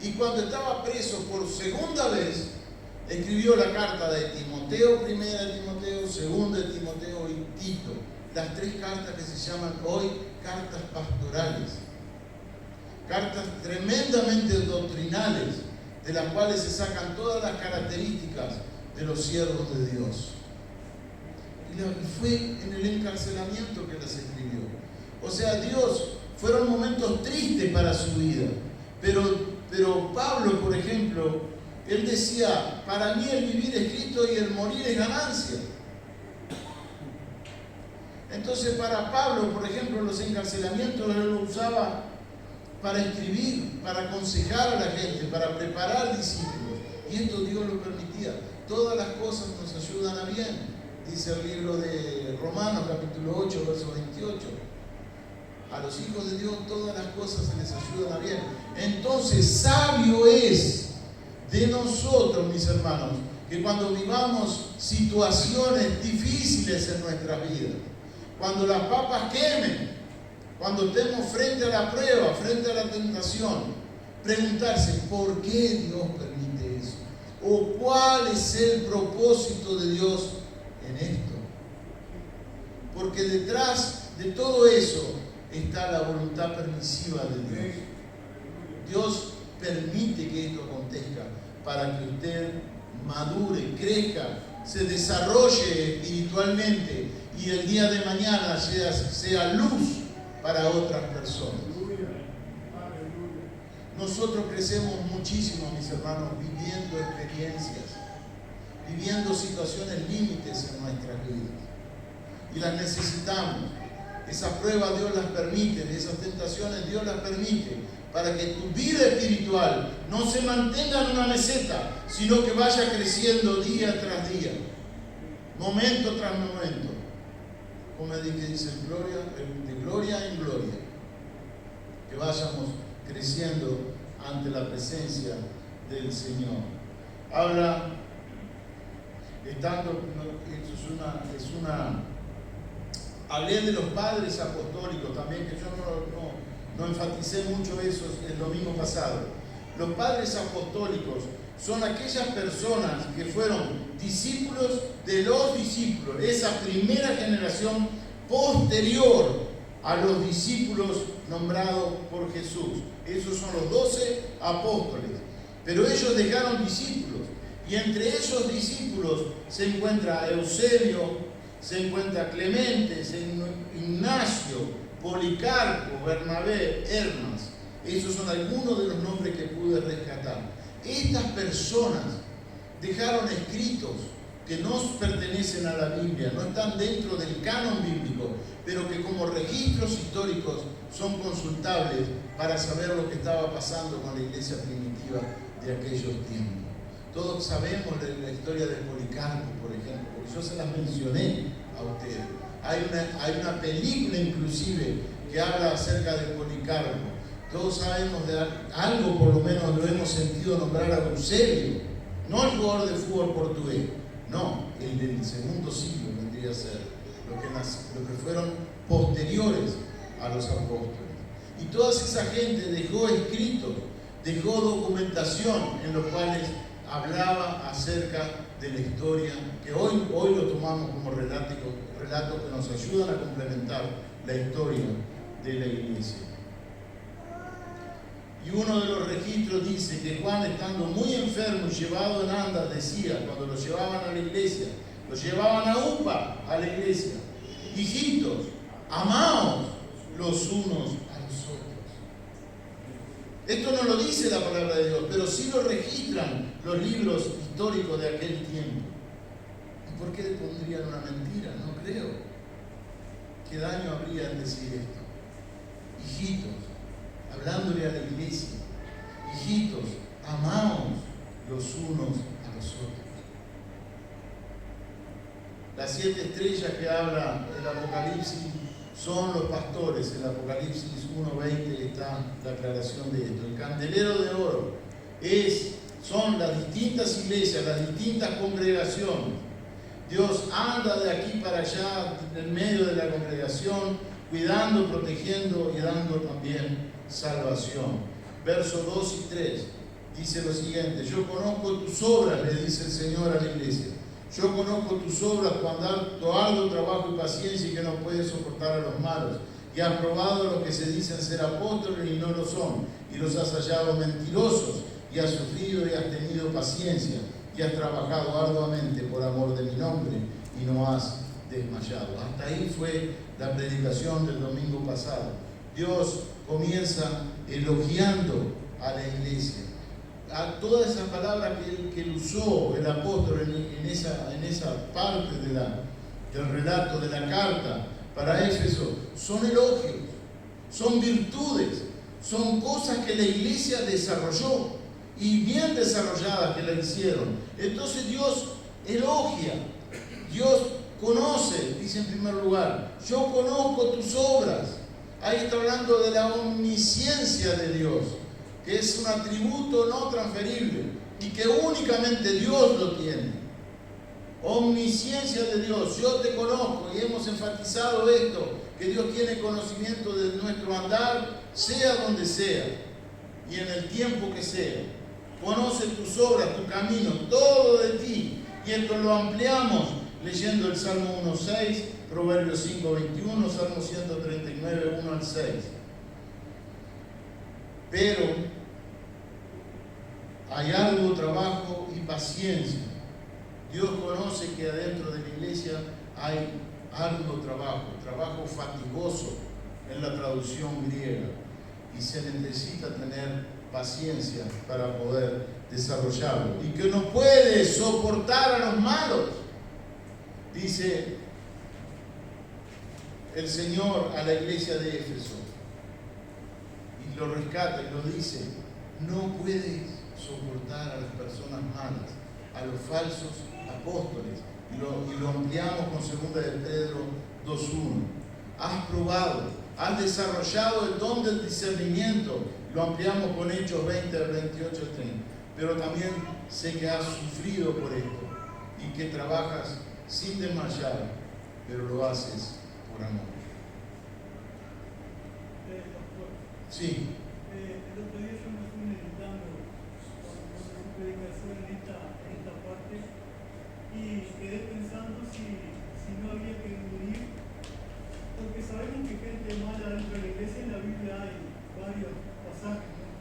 Y cuando estaba preso por segunda vez, escribió la carta de Timoteo, primera de Timoteo, segunda de Timoteo y Tito. Las 3 cartas que se llaman hoy cartas pastorales. Cartas tremendamente doctrinales, de las cuales se sacan todas las características de los siervos de Dios. Y fue en el encarcelamiento que las escribió. O sea, Dios, fueron momentos tristes para su vida. Pero Pablo, por ejemplo, él decía, para mí el vivir es Cristo y el morir es ganancia. Entonces para Pablo, por ejemplo, los encarcelamientos él lo usaba para escribir, para aconsejar a la gente, para preparar discípulos. Y esto Dios lo permitía. Todas las cosas nos ayudan a bien, dice el libro de Romanos, capítulo 8, verso 28. A los hijos de Dios todas las cosas se les ayudan a bien. Entonces, sabio es de nosotros, mis hermanos, que cuando vivamos situaciones difíciles en nuestras vidas, cuando las papas quemen, cuando estemos frente a la prueba, frente a la tentación, preguntarse, ¿por qué Dios permite eso? ¿O cuál es el propósito de Dios en esto? Porque detrás de todo eso está la voluntad permisiva de Dios. Dios permite que esto acontezca para que usted madure, crezca, se desarrolle espiritualmente y el día de mañana sea luz para otras personas. Nosotros crecemos muchísimo, mis hermanos, viviendo experiencias, viviendo situaciones límites en nuestras vidas. Y las necesitamos. Esas pruebas Dios las permite, esas tentaciones Dios las permite, para que tu vida espiritual no se mantenga en una meseta, sino que vaya creciendo día tras día, momento tras momento. Como dice, de gloria en gloria. Que vayamos creciendo ante la presencia del Señor. Habla, hablé de los padres apostólicos también, que yo no enfaticé mucho eso el domingo pasado. Los padres apostólicos son aquellas personas que fueron discípulos de los discípulos, esa primera generación posterior a los discípulos nombrados por Jesús. Esos son los 12 apóstoles. Pero ellos dejaron discípulos. Y entre esos discípulos se encuentra Eusebio, se encuentra Clemente, Ignacio, Policarpo, Bernabé, Hermas. Esos son algunos de los nombres que pude rescatar. Estas personas dejaron escritos que no pertenecen a la Biblia, no están dentro del canon bíblico, pero que como registros históricos son consultables para saber lo que estaba pasando con la iglesia primitiva de aquellos tiempos. Todos sabemos de la historia de Policarpo, por ejemplo, porque yo se las mencioné a ustedes. Hay una película inclusive que habla acerca de Policarpo. Todos sabemos de algo, por lo menos lo hemos sentido nombrar a Eusebio, no el jugador de fútbol portugués, no, el del segundo siglo vendría a ser, lo que fueron posteriores a los apóstoles. Y toda esa gente dejó escritos, dejó documentación en los cuales hablaba acerca de la historia, que hoy lo tomamos como relatos que nos ayudan a complementar la historia de la iglesia. Y uno de los registros dice que Juan, estando muy enfermo y llevado en andas, decía, cuando lo llevaban a la iglesia, lo llevaban a UPA, a la iglesia: hijitos, amaos los unos a los otros. Esto no lo dice la palabra de Dios, pero sí lo registran los libros históricos de aquel tiempo. ¿Y por qué le pondrían una mentira? No creo. ¿Qué daño habría en decir esto? Hijitos, hablándole a la iglesia: hijitos, amaos los unos a los otros. Las 7 estrellas que habla el Apocalipsis son los pastores. En el Apocalipsis 1:20 está la aclaración de esto. El candelero de oro son las distintas iglesias, las distintas congregaciones. Dios anda de aquí para allá en medio de la congregación, cuidando, protegiendo y dando también salvación. Versos 2 y 3 dice lo siguiente: yo conozco tus obras, le dice el Señor a la iglesia. Yo conozco tus obras, tu arduo trabajo y paciencia, y que no puedes soportar a los malos. Y has probado a los que se dicen ser apóstoles y no lo son, y los has hallado mentirosos, y has sufrido y has tenido paciencia, y has trabajado arduamente por amor de mi nombre, y no has desmayado. Hasta ahí fue la predicación del domingo pasado. Dios comienza elogiando a la iglesia. A todas esas palabras que él usó, el apóstol, en esa parte del relato de la carta para Éfeso, son elogios, son virtudes, son cosas que la iglesia desarrolló, y bien desarrolladas que la hicieron. Entonces Dios elogia, Dios conoce, dice en primer lugar: yo conozco tus obras. Ahí está hablando de la omnisciencia de Dios, que es un atributo no transferible y que únicamente Dios lo tiene. Omnisciencia de Dios. Yo te conozco, y hemos enfatizado esto, que Dios tiene conocimiento de nuestro andar, sea donde sea y en el tiempo que sea. conoce tus obras, tu camino, todo de ti. Y esto lo ampliamos leyendo el Salmo 1.6, Proverbios 5.21, Salmo 139, 1 al 6. Pero hay arduo trabajo y paciencia. Dios conoce que adentro de la iglesia hay arduo trabajo fatigoso en la traducción griega, y se necesita tener paciencia para poder desarrollarlo, y que no puede soportar a los malos. Dice el Señor a la iglesia de Éfeso, y lo rescata y lo dice: no puedes soportar a las personas malas, a los falsos apóstoles. Y lo ampliamos con 2 de Pedro 2.1. Has probado, has desarrollado el don del discernimiento. Lo ampliamos con Hechos 20 al 28 al 30. Pero también sé que has sufrido por esto y que trabajas sin desmayar, pero lo haces por amor. Sí. El otro día yo me fui meditando cuando su predicación en esta parte, y quedé pensando si no había que dividir, porque sabemos que gente mala dentro de la iglesia, en la Biblia hay varios pasajes, ¿no?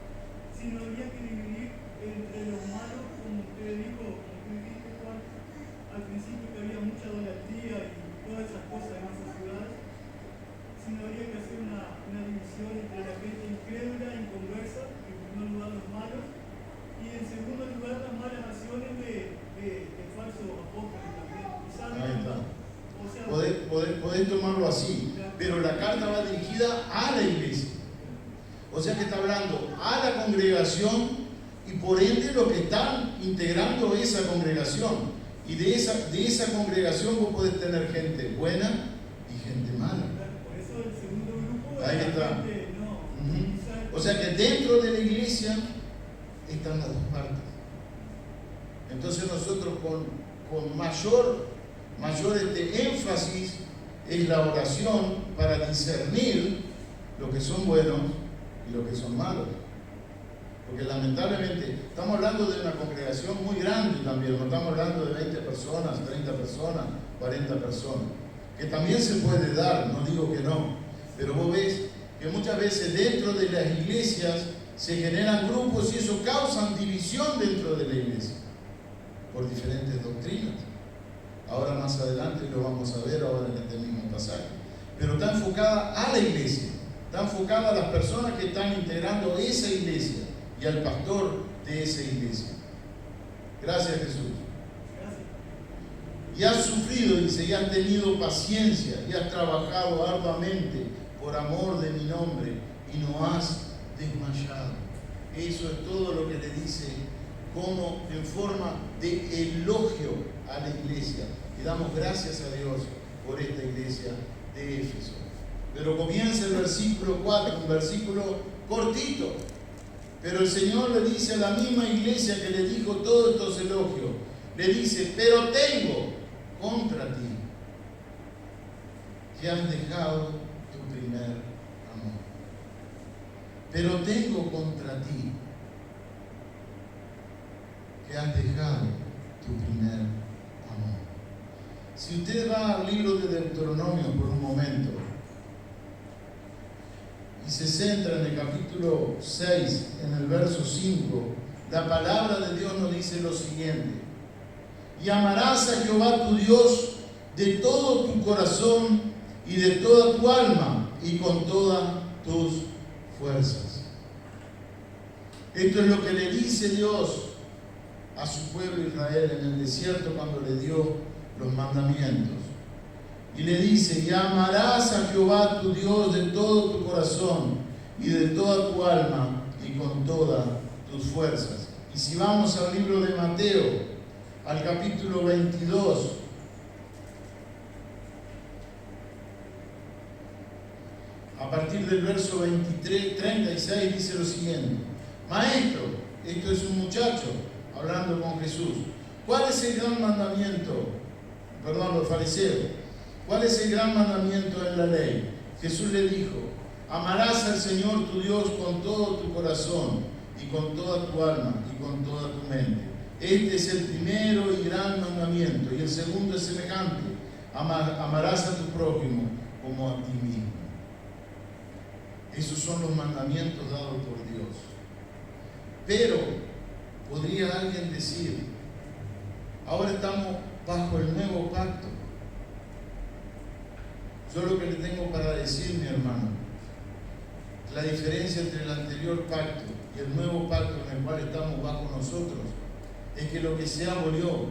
Si no había que dividir entre los malos, como usted dijo, como tú dijiste, Juan, al principio, que había mucha idolatría y todas esas cosas en esas ciudades, si no habría que hacer una división entre la gente incrédula, inconversa, que en primer lugar los malos, y en segundo lugar las malas acciones de falsos apóstoles también. Ahí está. O sea, Podés tomarlo así, pero la carta va dirigida a la iglesia. O sea que está hablando a la congregación, y por ende los que están integrando esa congregación. Y de esa congregación vos podés tener gente buena y gente mala. por eso el segundo grupo Ahí es está. la gente, no. O sea que dentro de la iglesia están las dos partes. Entonces nosotros con mayor énfasis es la oración para discernir lo que son buenos y lo que son malos. Porque lamentablemente estamos hablando de una congregación muy grande también, no estamos hablando de 20 personas, 30 personas, 40 personas, que también se puede dar, no digo que no, pero vos ves que muchas veces dentro de las iglesias se generan grupos y eso causa división dentro de la iglesia, por diferentes doctrinas. Ahora más adelante lo vamos a ver ahora en este mismo pasaje. Pero está enfocada a la iglesia, está enfocada a las personas que están integrando esa iglesia y al pastor de esa iglesia. Gracias, Jesús. Y has sufrido, dice, y has tenido paciencia, y has trabajado arduamente por amor de mi nombre, y no has desmayado. Eso es todo lo que le dice, como en forma de elogio a la iglesia. Y damos gracias a Dios por esta iglesia de Éfeso. Pero comienza el versículo 4, un versículo cortito. Pero el Señor le dice a la misma iglesia que le dijo todos estos elogios, le dice: pero tengo contra ti que has dejado tu primer amor. Pero tengo contra ti que has dejado tu primer amor. Si usted va al libro de Deuteronomio por un momento y se centra en el capítulo 6, en el verso 5, la palabra de Dios nos dice lo siguiente: y amarás a Jehová tu Dios de todo tu corazón y de toda tu alma y con todas tus fuerzas. Esto es lo que le dice Dios a su pueblo Israel en el desierto cuando le dio los mandamientos. Y le dice: y amarás a Jehová tu Dios de todo tu corazón y de toda tu alma y con todas tus fuerzas. Y si vamos al libro de Mateo, al capítulo 22, a partir del verso 36 dice lo siguiente: Maestro, esto es un muchacho hablando con Jesús, ¿cuál es el gran mandamiento? Perdón, los fariseos. ¿Cuál es el gran mandamiento en la ley? Jesús le dijo: amarás al Señor tu Dios con todo tu corazón y con toda tu alma y con toda tu mente. Este es el primero y gran mandamiento, y el segundo es semejante: amarás a tu prójimo como a ti mismo. Esos son los mandamientos dados por Dios. Pero podría alguien decir: ahora estamos bajo el nuevo pacto. Yo lo que le tengo para decir, mi hermano, la diferencia entre el anterior pacto y el nuevo pacto en el cual estamos bajo nosotros, es que lo que se abolió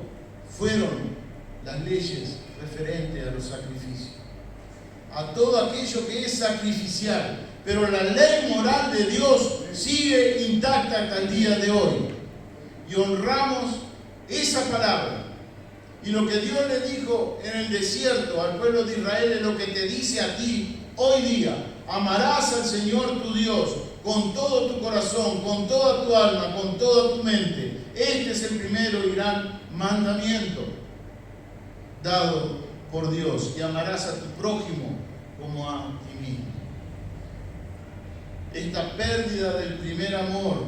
fueron las leyes referentes a los sacrificios, a todo aquello que es sacrificial. Pero la ley moral de Dios sigue intacta hasta el día de hoy. Y honramos esa palabra. Y lo que Dios le dijo en el desierto al pueblo de Israel es lo que te dice a ti hoy día: amarás al Señor tu Dios con todo tu corazón, con toda tu alma, con toda tu mente. Este es el primero y gran mandamiento dado por Dios. Y amarás a tu prójimo como a ti mismo. Esta pérdida del primer amor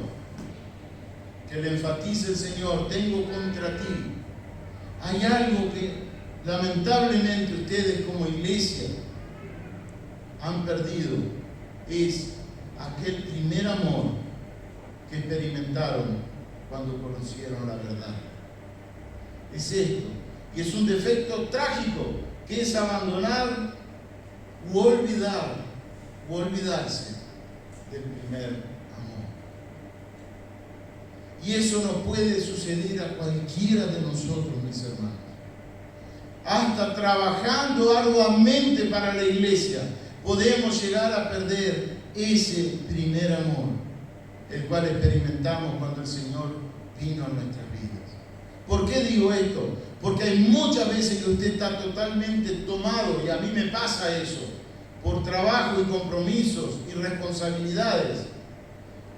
que le enfatiza el Señor: tengo contra ti. Hay algo que lamentablemente ustedes como iglesia han perdido. Es aquel primer amor que experimentaron cuando conocieron la verdad. Es esto. Y es un defecto trágico, que es abandonar u olvidarse del primer amor. Y eso no puede suceder a cualquiera de nosotros, mis hermanos. Hasta trabajando arduamente para la iglesia, podemos llegar a perder ese primer amor, el cual experimentamos cuando el Señor vino a nuestras vidas. ¿Por qué digo esto? Porque hay muchas veces que usted está totalmente tomado, y a mí me pasa eso, por trabajo y compromisos y responsabilidades,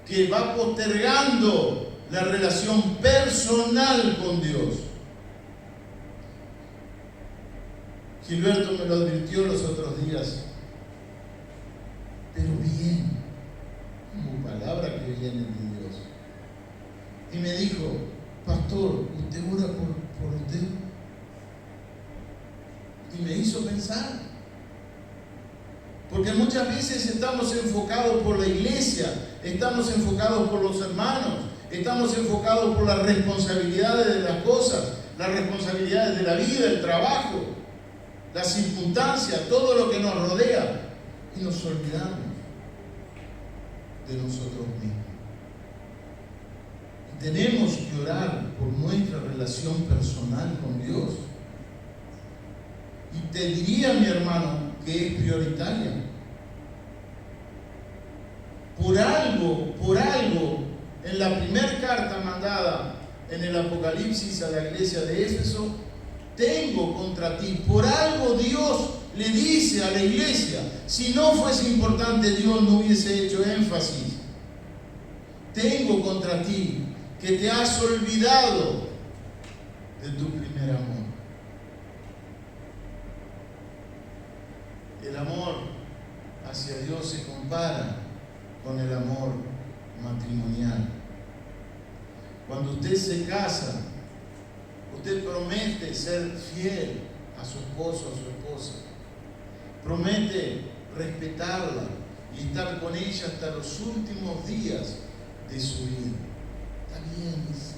que va postergando la relación personal con Dios. Gilberto me lo advirtió los otros días, pero bien, como palabra que viene de Dios. Y me dijo: pastor, ¿usted ora por usted? Y me hizo pensar. Porque muchas veces estamos enfocados por la iglesia, estamos enfocados por los hermanos, estamos enfocados por las responsabilidades de las cosas, las responsabilidades de la vida, el trabajo, las circunstancias, todo lo que nos rodea, y nos olvidamos de nosotros mismos. Y tenemos que orar por nuestra relación personal con Dios. Y te diría, mi hermano, que es prioritaria. Por algo, en la primera carta mandada en el Apocalipsis a la iglesia de Éfeso: tengo contra ti. Por algo Dios le dice a la iglesia. Si no fuese importante, Dios no hubiese hecho énfasis. Tengo contra ti que te has olvidado de tu primer amor. El amor hacia Dios se compara con el amor matrimonial. Cuando usted se casa, usted promete ser fiel a su esposo, a su esposa. Promete respetarla y estar con ella hasta los últimos días de su vida. También es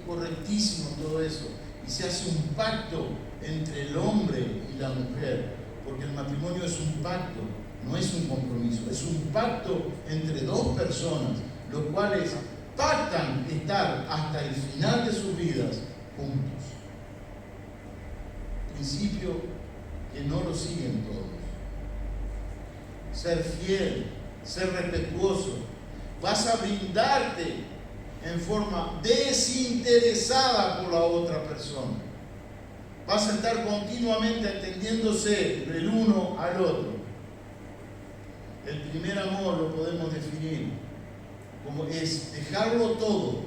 correctísimo todo eso. Y se hace un pacto entre el hombre y la mujer. Porque el matrimonio es un pacto, no es un compromiso. Es un pacto entre dos personas, los cuales pactan estar hasta el final de sus vidas juntos. Principio que no lo siguen todos. Ser fiel, ser respetuoso. Vas a brindarte en forma desinteresada por la otra persona. Vas a estar continuamente atendiéndose el uno al otro. El primer amor lo podemos definir como es dejarlo todo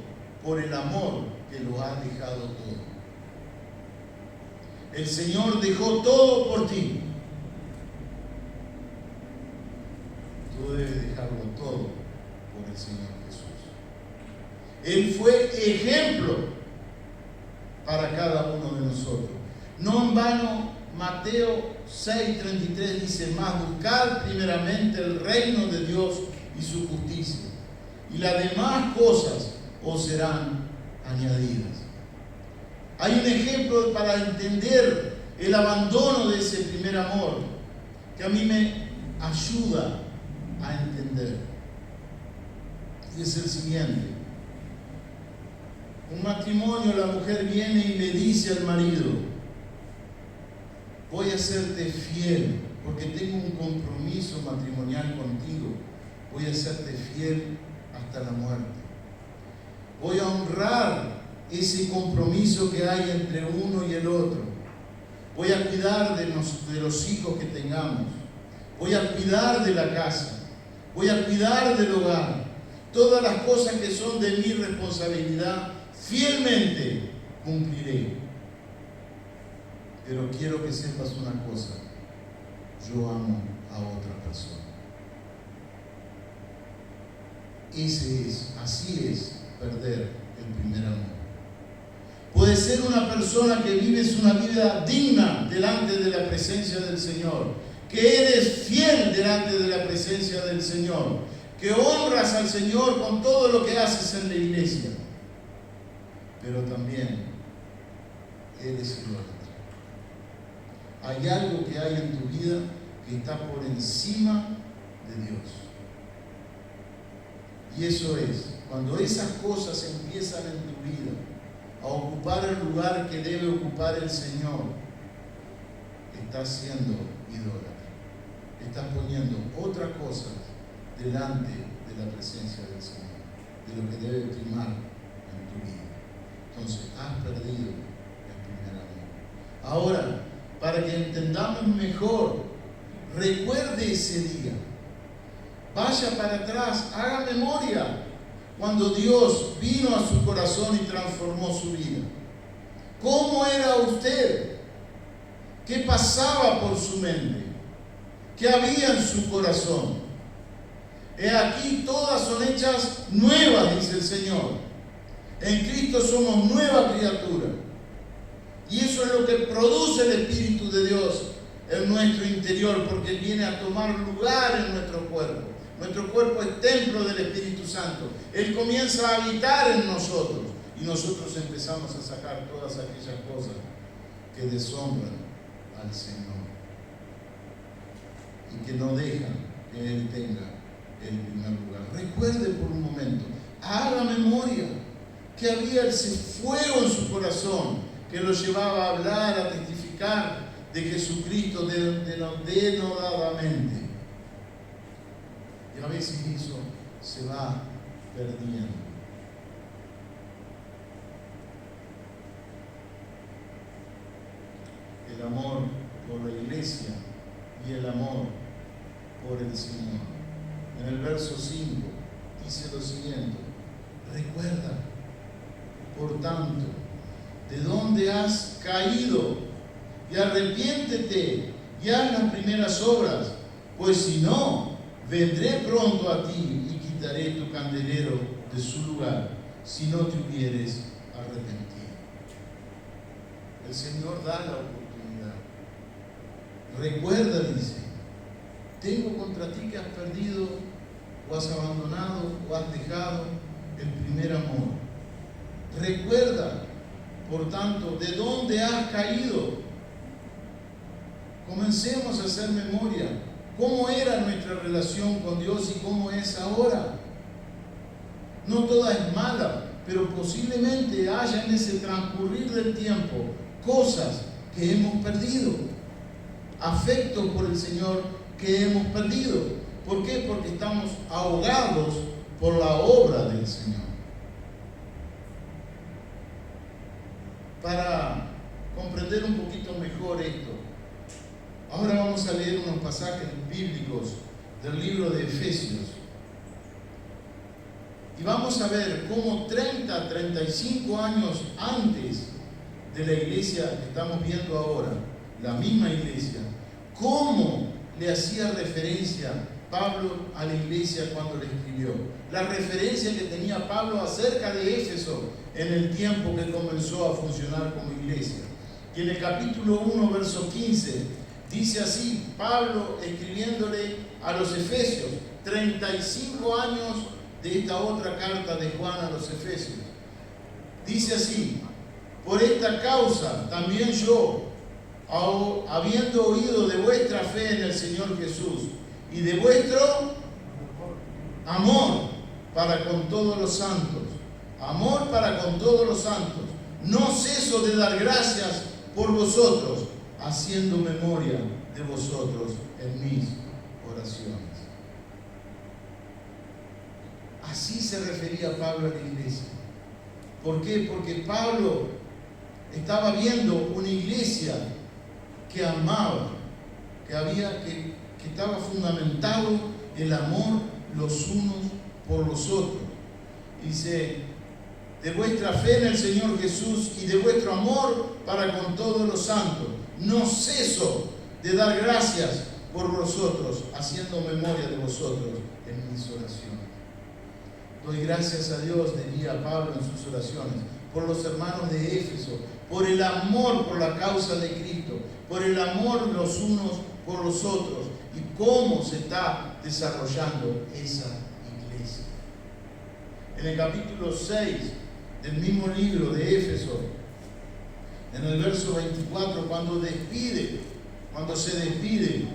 por el amor que lo ha dejado todo. El Señor dejó todo por ti. Tú debes dejarlo todo por el Señor Jesús. Él fue ejemplo para cada uno de nosotros. No en vano, Mateo 6:33 dice: mas buscad primeramente el reino de Dios y su justicia, y las demás cosas os serán añadidas. Hay un ejemplo para entender el abandono de ese primer amor que a mí me ayuda a entender. Y es el siguiente: un matrimonio, la mujer viene y le dice al marido: voy a serte fiel porque tengo un compromiso matrimonial contigo, voy a serte fiel hasta la muerte, voy a honrar ese compromiso que hay entre uno y el otro, voy a cuidar de los hijos que tengamos, voy a cuidar de la casa, voy a cuidar del hogar, todas las cosas que son de mi responsabilidad, fielmente cumpliré. Pero quiero que sepas una cosa: yo amo a otra persona. Así es perder el primer amor. Puede ser una persona que vives una vida digna delante de la presencia del Señor, que eres fiel delante de la presencia del Señor, que honras al Señor con todo lo que haces en la iglesia, pero también eres idólatra. Hay algo que hay en tu vida que está por encima de Dios. Y eso es, cuando esas cosas empiezan en tu vida a ocupar el lugar que debe ocupar el Señor, estás siendo idólatra. Estás poniendo otra cosa delante de la presencia del Señor, de lo que debe primar en tu vida. Entonces, has perdido el primer amor. Ahora, para que entendamos mejor, recuerde ese día. Vaya para atrás, haga memoria cuando Dios vino a su corazón y transformó su vida. ¿Cómo era usted? ¿Qué pasaba por su mente? ¿Qué había en su corazón? He aquí, todas son hechas nuevas, dice el Señor. En Cristo somos nueva criatura. Y eso es lo que produce el Espíritu de Dios en nuestro interior, porque Él viene a tomar lugar en nuestro cuerpo. Nuestro cuerpo es templo del Espíritu Santo. Él comienza a habitar en nosotros y nosotros empezamos a sacar todas aquellas cosas que deshonran al Señor y que no dejan que Él tenga el primer lugar. Recuerde por un momento, haga memoria que había ese fuego en su corazón que lo llevaba a hablar, a testificar de Jesucristo denodadamente. Y a veces eso se va perdiendo. El amor por la iglesia y el amor por el Señor. En el verso 5 dice lo siguiente: recuerda, por tanto, de dónde has caído, y arrepiéntete y haz las primeras obras, pues si no, vendré pronto a ti y quitaré tu candelero de su lugar, si no te hubieres arrepentido. El Señor da la oportunidad. Recuerda, dice, tengo contra ti que has perdido, o has abandonado, o has dejado el primer amor. Recuerda, por tanto, de dónde has caído. Comencemos a hacer memoria. ¿Cómo era nuestra relación con Dios y cómo es ahora? No toda es mala, pero posiblemente haya en ese transcurrir del tiempo cosas que hemos perdido, afecto por el Señor que hemos perdido. ¿Por qué? Porque estamos ahogados por la obra del Señor. Para comprender un poquito mejor esto, ahora vamos a leer unos pasajes bíblicos del libro de Efesios. Y vamos a ver cómo 35 años antes de la iglesia que estamos viendo ahora, la misma iglesia, cómo le hacía referencia Pablo a la iglesia cuando le escribió, la referencia que tenía Pablo acerca de Éfeso en el tiempo que comenzó a funcionar como iglesia. Y en el capítulo 1, verso 15, dice así, Pablo escribiéndole a los Efesios, 35 años de esta otra carta de Juan a los Efesios. Dice así, por esta causa también yo, habiendo oído de vuestra fe en el Señor Jesús y de vuestro amor para con todos los santos, no ceso de dar gracias por vosotros, haciendo memoria de vosotros en mis oraciones. Así se refería Pablo a la iglesia. ¿Por qué? Porque Pablo estaba viendo una iglesia que amaba, que estaba fundamentado el amor los unos por los otros. Dice, de vuestra fe en el Señor Jesús y de vuestro amor para con todos los santos, no ceso de dar gracias por vosotros, haciendo memoria de vosotros en mis oraciones. Doy gracias a Dios, diría Pablo en sus oraciones, por los hermanos de Éfeso, por el amor por la causa de Cristo, por el amor los unos por los otros y cómo se está desarrollando esa iglesia. En el capítulo 6 del mismo libro de Éfeso, en el verso 24, cuando se despide,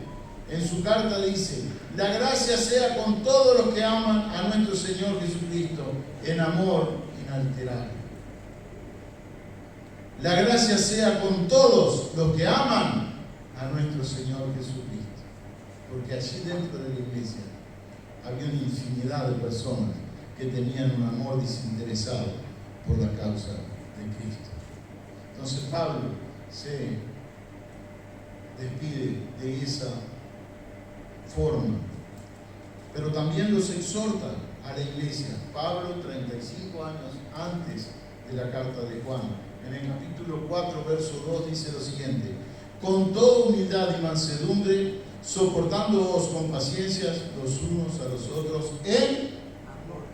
en su carta dice, la gracia sea con todos los que aman a nuestro Señor Jesucristo en amor inalterable. La gracia sea con todos los que aman a nuestro Señor Jesucristo. Porque allí dentro de la iglesia había una infinidad de personas que tenían un amor desinteresado por la causa de Cristo. Entonces Pablo se despide de esa forma, pero también los exhorta a la iglesia. Pablo, 35 años antes de la carta de Juan, en el capítulo 4, verso 2, dice lo siguiente: con toda humildad y mansedumbre, soportándoos con paciencia los unos a los otros en amor.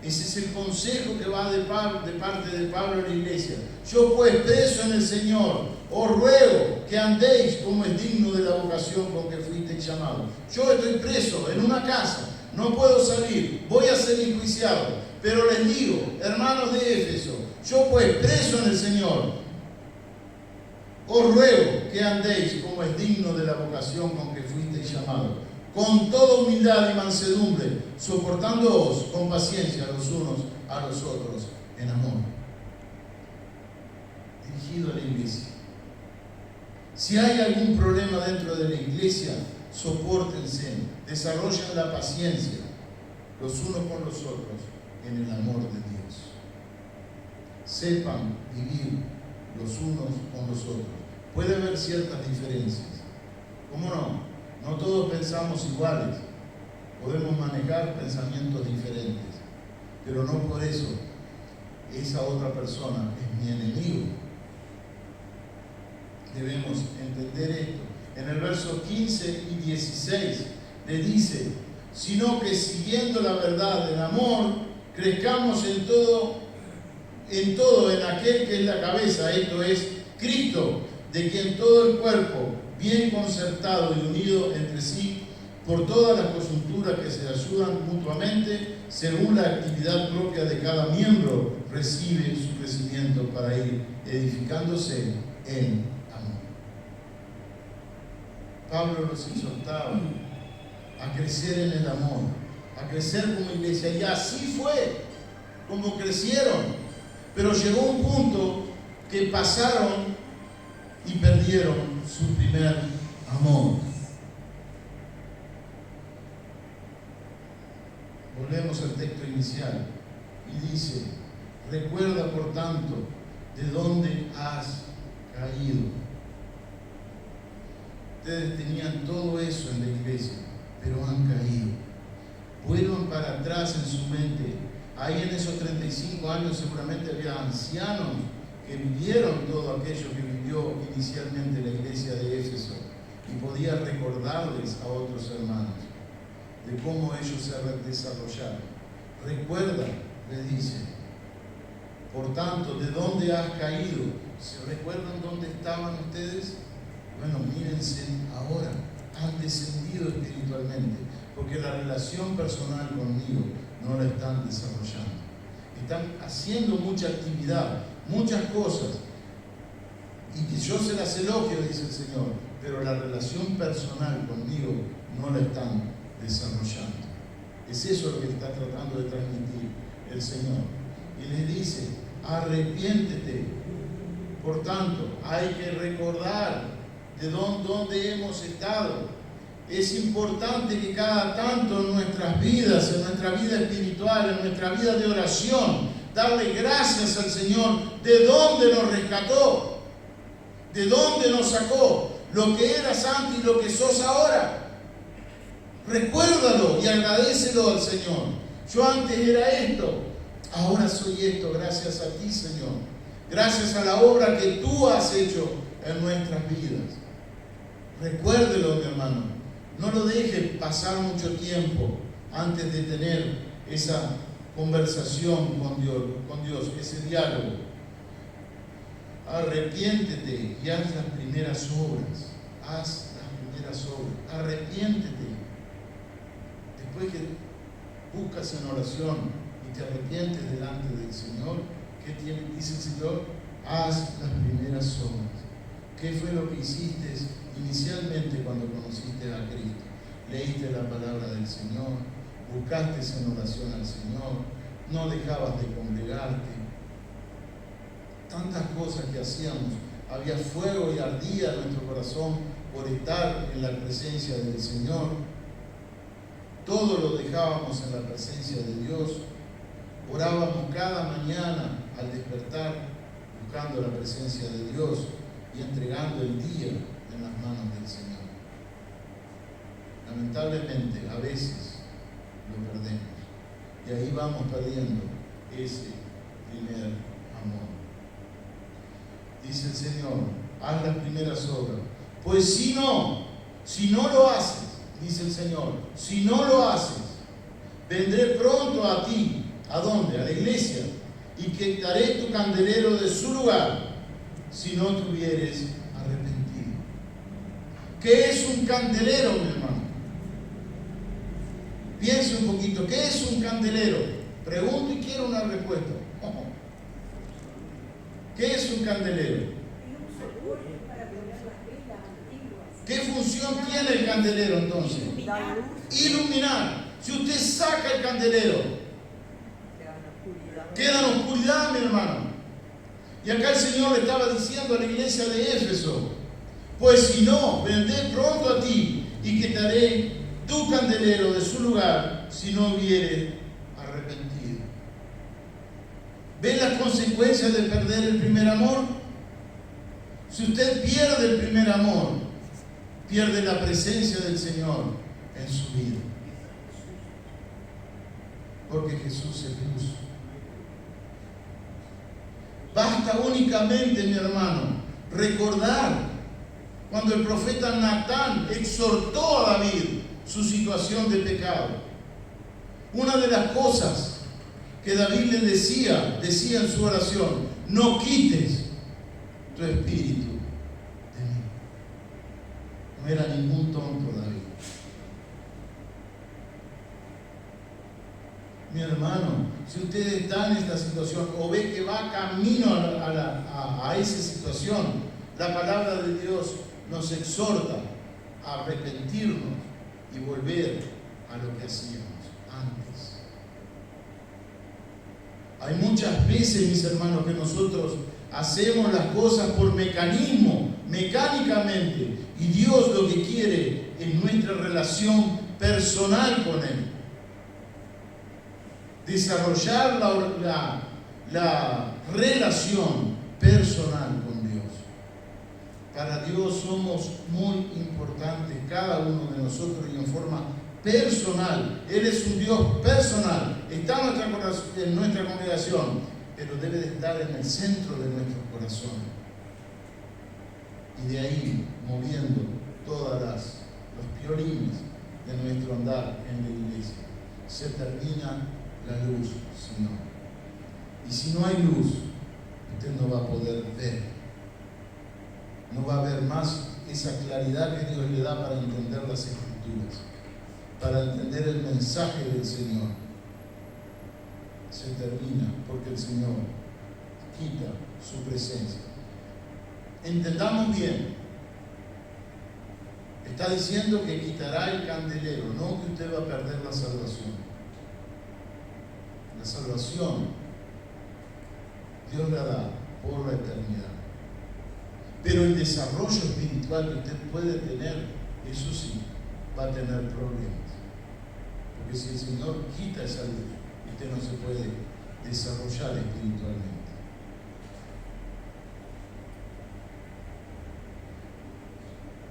Ese es el consejo que va de parte de Pablo a la iglesia. Yo pues, preso en el Señor, os ruego que andéis como es digno de la vocación con que fuisteis llamados. Yo estoy preso en una casa, no puedo salir, voy a ser enjuiciado, pero les digo, hermanos de Éfeso, yo pues, preso en el Señor, os ruego que andéis como es digno de la vocación con que fuisteis llamados, con toda humildad y mansedumbre, soportándoos con paciencia los unos a los otros en amor. Dirigido a la iglesia. Si hay algún problema dentro de la iglesia, sopórtense, desarrollen la paciencia los unos con los otros en el amor de Dios. Sepan vivir los unos con los otros. Puede haber ciertas diferencias. ¿Cómo no? No todos pensamos iguales. Podemos manejar pensamientos diferentes. Pero no por eso esa otra persona es mi enemigo. Debemos entender esto. En el verso 15 y 16 le dice, sino que siguiendo la verdad del amor, crezcamos en todo en aquel que es la cabeza, esto es Cristo, de quien todo el cuerpo, bien concertado y unido entre sí, por todas las coyunturas que se ayudan mutuamente, según la actividad propia de cada miembro, recibe su crecimiento para ir edificándose en amor. Pablo los exhortaba a crecer en el amor, a crecer como iglesia, y así fue como crecieron. Pero llegó un punto que pasaron y perdieron su primer amor. Volvemos al texto inicial y dice, recuerda por tanto de dónde has caído. Ustedes tenían todo eso en la iglesia, pero han caído. Vuelvan para atrás en su mente. Ahí en esos 35 años seguramente había ancianos que vivieron todo aquello que vivió inicialmente la iglesia de Éfeso y podía recordarles a otros hermanos. de cómo ellos se desarrollaron. Recuerda, le dice, por tanto, ¿de dónde has caído? ¿Se recuerdan dónde estaban ustedes? Bueno, mírense ahora, han descendido espiritualmente, porque la relación personal conmigo no la están desarrollando. Están haciendo mucha actividad, muchas cosas, y que yo se las elogio, dice el Señor, pero la relación personal conmigo no la están desarrollando. Es eso lo que está tratando de transmitir el Señor. Y les dice, arrepiéntete. Por tanto, hay que recordar de dónde hemos estado. Es importante que cada tanto en nuestras vidas, en nuestra vida espiritual, en nuestra vida de oración, darle gracias al Señor de dónde nos rescató, de dónde nos sacó, lo que eras antes y lo que sos ahora. Recuérdalo y agradécelo al Señor. Yo antes era esto, ahora soy esto gracias a ti, Señor. Gracias a la obra que tú has hecho en nuestras vidas. Recuérdelo, mi hermano. No lo deje pasar mucho tiempo antes de tener esa conversación con Dios, ese diálogo. Arrepiéntete y haz las primeras obras. Haz las primeras obras. Arrepiéntete. Después que buscas en oración y te arrepientes delante del Señor, ¿qué dice el Señor? Haz las primeras obras. ¿Qué fue lo que hiciste inicialmente cuando conociste a Cristo? Leíste la palabra del Señor, buscaste en oración al Señor, no dejabas de congregarte. Tantas cosas que hacíamos, había fuego y ardía en nuestro corazón por estar en la presencia del Señor. Todo lo dejábamos en la presencia de Dios. Orábamos cada mañana al despertar, buscando la presencia de Dios y entregando el día en las manos del Señor. Lamentablemente, a veces lo perdemos. Y ahí vamos perdiendo ese primer amor. Dice el Señor, haz las primeras obras. Pues si no lo haces, dice el Señor, si no lo haces, vendré pronto a ti. ¿A dónde? A la iglesia. Y quitaré tu candelero de su lugar, si no te hubieres arrepentido. ¿Qué es un candelero, mi hermano? Piense un poquito, ¿qué es un candelero? Pregunto y quiero una respuesta. ¿Qué es un candelero? ¿Qué función tiene el candelero entonces? Iluminar. Si usted saca el candelero, queda en oscuridad, mi hermano. Y acá el Señor le estaba diciendo a la iglesia de Éfeso, pues si no, vendré pronto a ti y quitaré tu candelero de su lugar si no hubiere arrepentido. ¿Ven las consecuencias de perder el primer amor? Si usted pierde el primer amor, pierde la presencia del Señor en su vida. Porque Jesús se puso. Basta únicamente, mi hermano, recordar cuando el profeta Natán exhortó a David su situación de pecado. Una de las cosas que David le decía en su oración, no quites tu espíritu de mí. No era ningún tonto David. Mi hermano, si usted está en esta situación o ve que va camino a esa situación, la palabra de Dios nos exhorta a arrepentirnos y volver a lo que hacíamos antes. Hay muchas veces, mis hermanos, que nosotros hacemos las cosas por mecanismo, mecánicamente, y Dios lo que quiere es nuestra relación personal con Él. Desarrollar la relación personal con Dios. Para Dios somos muy importantes, cada uno de nosotros, y en forma personal. Él es un Dios personal, está en nuestra congregación, pero debe de estar en el centro de nuestros corazones. Y de ahí moviendo todas los piolines de nuestra nuestro andar en la iglesia. Se termina la luz, si no. Y si no hay luz, usted no va a poder ver. No va a haber más esa claridad que Dios le da para entender las Escrituras, para entender el mensaje del Señor. Se termina porque el Señor quita su presencia. Entendamos bien. Está diciendo que quitará el candelero, no que usted va a perder la salvación. La salvación Dios la da por la eternidad. Pero el desarrollo espiritual que usted puede tener, eso sí, va a tener problemas. Porque si el Señor quita esa luz, usted no se puede desarrollar espiritualmente.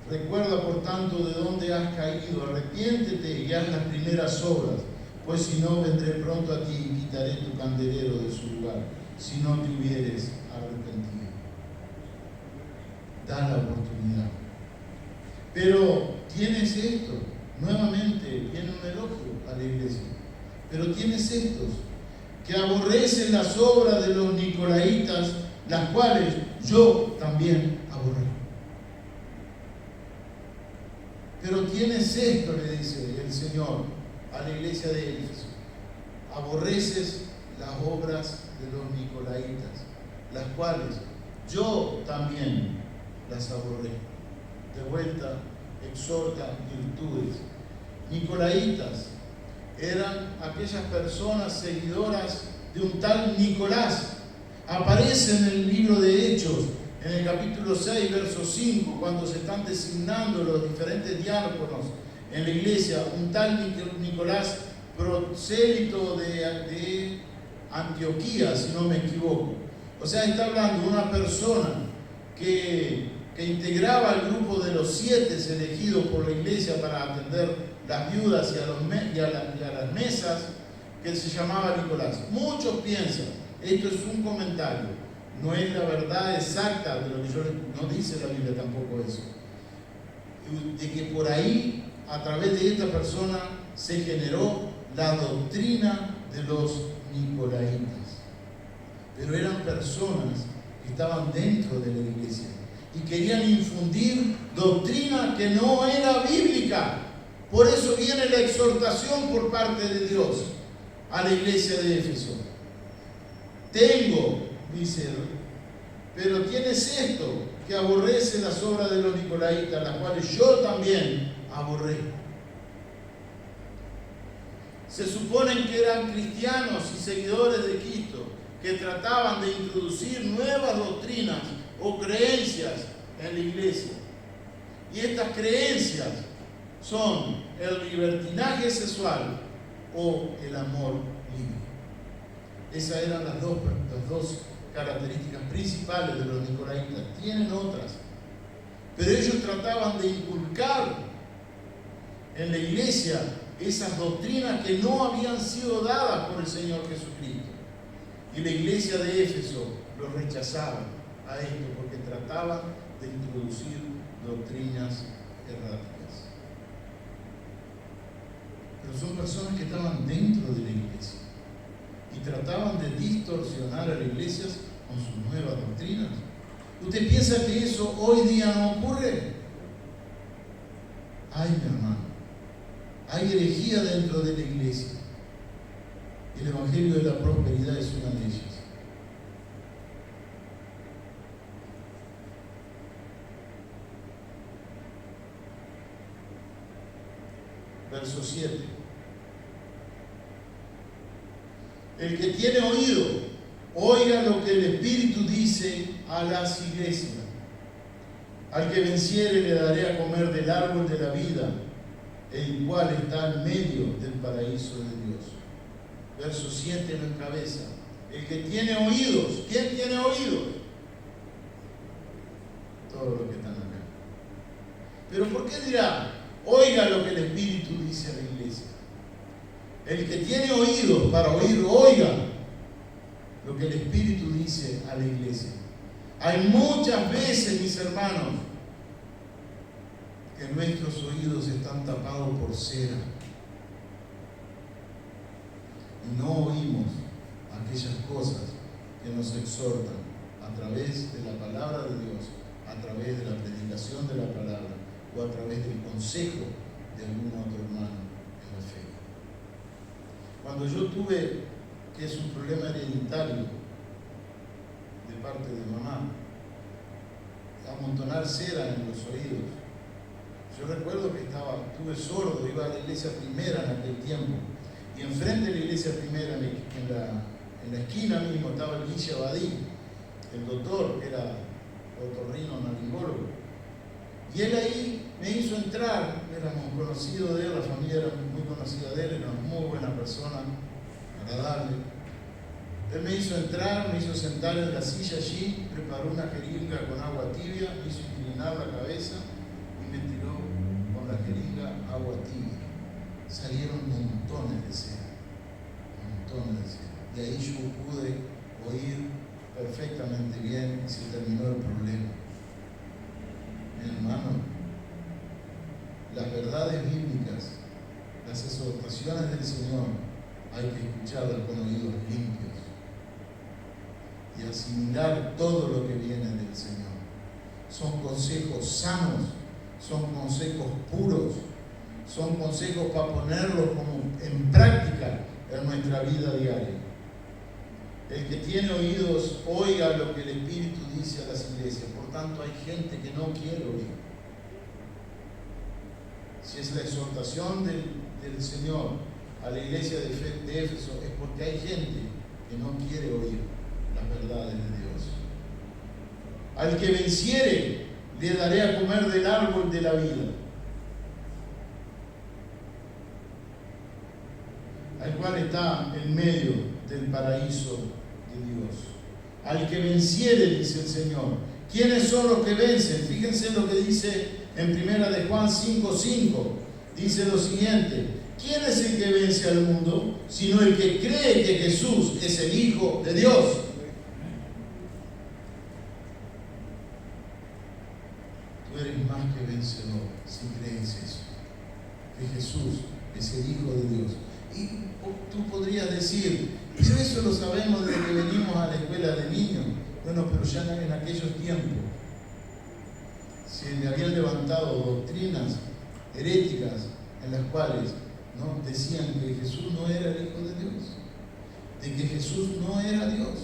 Recuerda, por tanto, de dónde has caído, arrepiéntete y haz las primeras obras, pues si no, vendré pronto a ti y quitaré tu candelero de su lugar, si no te hubieres arrepentido. Da la oportunidad. Pero tienes esto, nuevamente viene un elogio a la iglesia, pero tienes estos, que aborrecen las obras de los nicolaitas, las cuales yo también aborrezco. Pero tienes esto, le dice el Señor a la iglesia de Éfeso. Aborreces las obras de los nicolaitas, las cuales yo también las aborré. De vuelta, exhorta virtudes. Nicolaitas eran aquellas personas seguidoras de un tal Nicolás. Aparece en el libro de Hechos, en el capítulo 6, verso 5, cuando se están designando los diferentes diáconos en la iglesia, un tal Nicolás, prosélito de Antioquía, si no me equivoco. O sea, está hablando de una persona que integraba al grupo de los 7 elegidos por la iglesia para atender las viudas y a las mesas, que se llamaba Nicolás. Muchos piensan, esto es un comentario, no es la verdad exacta de lo que no dice la Biblia tampoco eso, de que por ahí, a través de esta persona, se generó la doctrina de los nicolaitas. Pero eran personas que estaban dentro de la iglesia y querían infundir doctrina que no era bíblica. Por eso viene la exhortación por parte de Dios a la iglesia de Éfeso. Tengo, dice él, pero tienes esto, que aborrece las obras de los nicolaitas, las cuales yo también aborré. Se suponen que eran cristianos y seguidores de Cristo, que trataban de introducir nuevas doctrinas o creencias en la iglesia. Y estas creencias son el libertinaje sexual o el amor libre. Esas eran las dos características principales de los nicolaitas. Tienen otras, pero ellos trataban de inculcar en la iglesia esas doctrinas que no habían sido dadas por el Señor Jesucristo. Y la iglesia de Éfeso los rechazaba a esto porque trataban de introducir doctrinas erráticas. Pero son personas que estaban dentro de la iglesia y trataban de distorsionar a las iglesias con sus nuevas doctrinas. ¿Usted piensa que eso hoy día no ocurre? Ay, mi hermano, hay herejía dentro de la iglesia. El Evangelio de la Prosperidad es una de ellas. Verso 7. El que tiene oído, oiga lo que el Espíritu dice a las iglesias. Al que venciere le daré a comer del árbol de la vida, el cual está en medio del paraíso de Dios. Verso 7 lo encabeza. El que tiene oídos. ¿Quién tiene oídos? Todos los que están acá. Pero ¿por qué dirá? Oiga lo que el Espíritu dice a la iglesia. El que tiene oídos para oír, oiga lo que el Espíritu dice a la iglesia. Hay muchas veces, mis hermanos, que nuestros oídos están tapados por cera. y no oímos aquellas cosas que nos exhortan a través de la palabra de Dios, a través de la predicación de la palabra o a través del consejo de algún otro hermano en la fe. Cuando yo tuve, que es un problema hereditario de parte de mamá, amontonar cera en los oídos, yo recuerdo que estuve sordo, iba a la iglesia primera en aquel tiempo, y enfrente de la iglesia primera, en la esquina mismo, estaba el Guille Abadí, el doctor, que era otorrinolaringólogo. Y él ahí me hizo entrar, éramos conocidos de él, la familia era muy conocida de él, era una muy buena persona, agradable. Él me hizo entrar, me hizo sentar en la silla allí, preparó una jeringa con agua tibia, me hizo inclinar la cabeza y me tiró con la jeringa agua tibia. Salieron montones de cera, montones de cera. Y ahí yo pude oír perfectamente bien y se terminó el problema. Mi hermano, las verdades bíblicas, las exhortaciones del Señor, hay que escucharlas con oídos limpios y asimilar todo lo que viene del Señor. Son consejos sanos, son consejos puros, son consejos para ponerlos en práctica en nuestra vida diaria. El que tiene oídos, oiga lo que el Espíritu dice a las iglesias. Por tanto, hay gente que no quiere oír. Si es la exhortación del Señor a la iglesia de Éfeso, es porque hay gente que no quiere oír las verdades de Dios. Al que venciere, le daré a comer del árbol de la vida, al cual está en medio del paraíso de Dios. Al que venciere, dice el Señor. ¿Quiénes son los que vencen? Fíjense lo que dice en 1 de Juan 5:5. Dice lo siguiente: ¿quién es el que vence al mundo? Sino el que cree que Jesús es el Hijo de Dios. Tú eres más que vencedor si crees eso, que Jesús es el Hijo de Dios. Y tú podrías decir, pero eso lo sabemos desde que venimos a la escuela de niños. Bueno, pero ya en aquellos tiempos se le habían levantado doctrinas heréticas en las cuales ¿no? decían que Jesús no era el Hijo de Dios, de que Jesús no era Dios.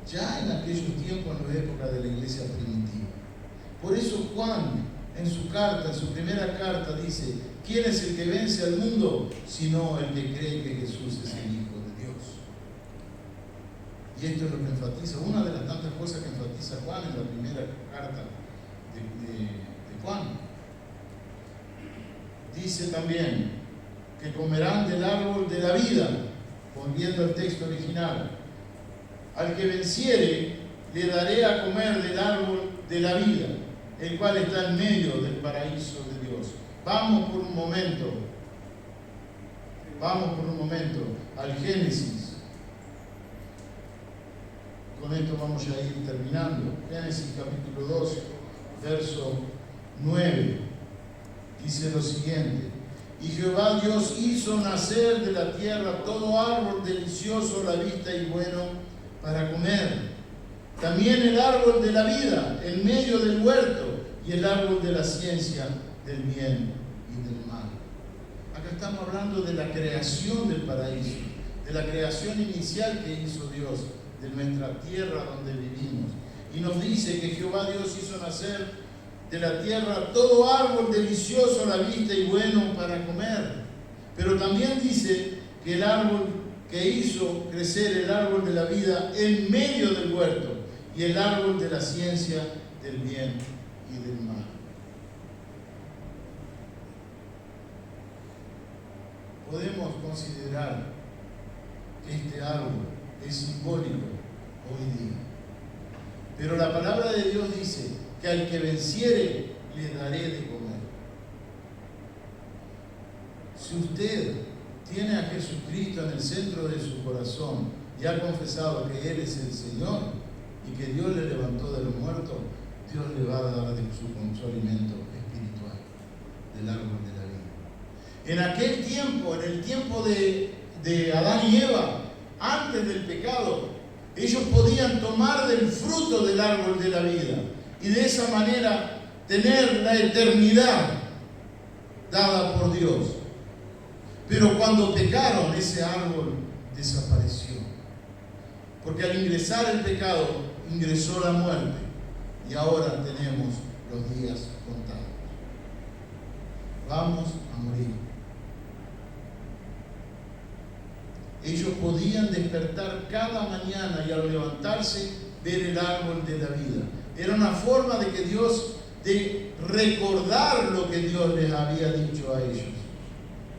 Ya en aquellos tiempos, en la época de la iglesia primitiva. Por eso Juan, en su carta, en su primera carta, dice: ¿quién es el que vence al mundo? Sino el que cree que Jesús es el Hijo de Dios. Y esto es lo que enfatiza, una de las tantas cosas que enfatiza Juan en la primera carta de Juan. Dice también que comerán del árbol de la vida, volviendo al texto original. Al que venciere, le daré a comer del árbol de la vida, el cual está en medio del paraíso de Dios. Vamos por un momento al Génesis. Con esto vamos a ir terminando. Génesis capítulo 2, verso 9. Dice lo siguiente: y Jehová Dios hizo nacer de la tierra todo árbol delicioso a la vista y bueno para comer. También el árbol de la vida en medio del huerto y el árbol de la ciencia del bien y del mal. Acá estamos hablando de la creación del paraíso, de la creación inicial que hizo Dios de nuestra tierra donde vivimos. Y nos dice que Jehová Dios hizo nacer de la tierra todo árbol delicioso a la vista y bueno para comer. Pero también dice que el árbol que hizo crecer, el árbol de la vida en medio del huerto y el árbol de la ciencia del bien y del mal. Podemos considerar que este árbol es simbólico hoy día. Pero la palabra de Dios dice que al que venciere le daré de comer. Si usted tiene a Jesucristo en el centro de su corazón y ha confesado que Él es el Señor y que Dios le levantó de los muertos, Dios le va a dar de su alimento espiritual, del árbol de la vida. En aquel tiempo, en el tiempo de Adán y Eva, antes del pecado, ellos podían tomar del fruto del árbol de la vida y de esa manera tener la eternidad dada por Dios. Pero cuando pecaron, ese árbol desapareció. Porque al ingresar el pecado, ingresó la muerte. Y ahora tenemos los días contados. Vamos a morir. Ellos podían despertar cada mañana y al levantarse ver el árbol de la vida. Era una forma de que Dios, de recordar lo que Dios les había dicho a ellos.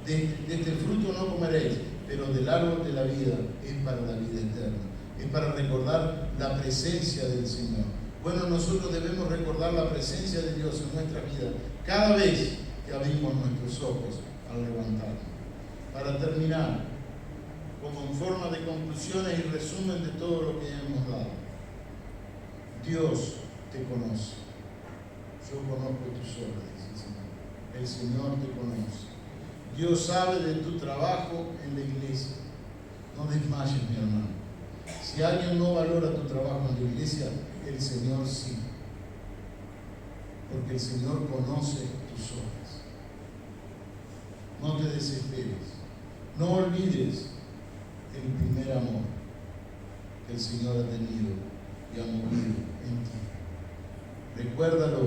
De este fruto no comeréis, pero del árbol de la vida es para la vida eterna. Es para recordar la presencia del Señor. Bueno, nosotros debemos recordar la presencia de Dios en nuestra vida cada vez que abrimos nuestros ojos al levantarnos. Para terminar, como en forma de conclusiones y resumen de todo lo que hemos dado. Dios te conoce. Yo conozco tus obras, dice el Señor. El Señor te conoce. Dios sabe de tu trabajo en la iglesia. No desmayes, mi hermano. Si alguien no valora tu trabajo en la iglesia, el Señor sí. Porque el Señor conoce tus obras. No te desesperes. No olvides el primer amor que el Señor ha tenido y ha movido en ti. Recuérdalo,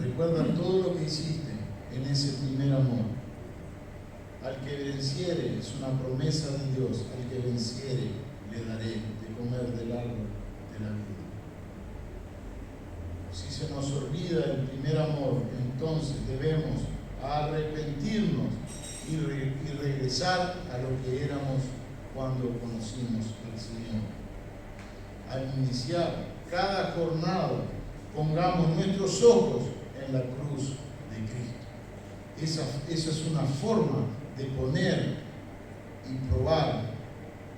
recuerda todo lo que hiciste en ese primer amor. Al que venciere, es una promesa de Dios, al que venciere le daré de comer del árbol de la vida. Si se nos olvida el primer amor, entonces debemos arrepentirnos y regresar a lo que éramos cuando conocimos al Señor. Al iniciar cada jornada, pongamos nuestros ojos en la cruz de Cristo. Esa es una forma de poner y probar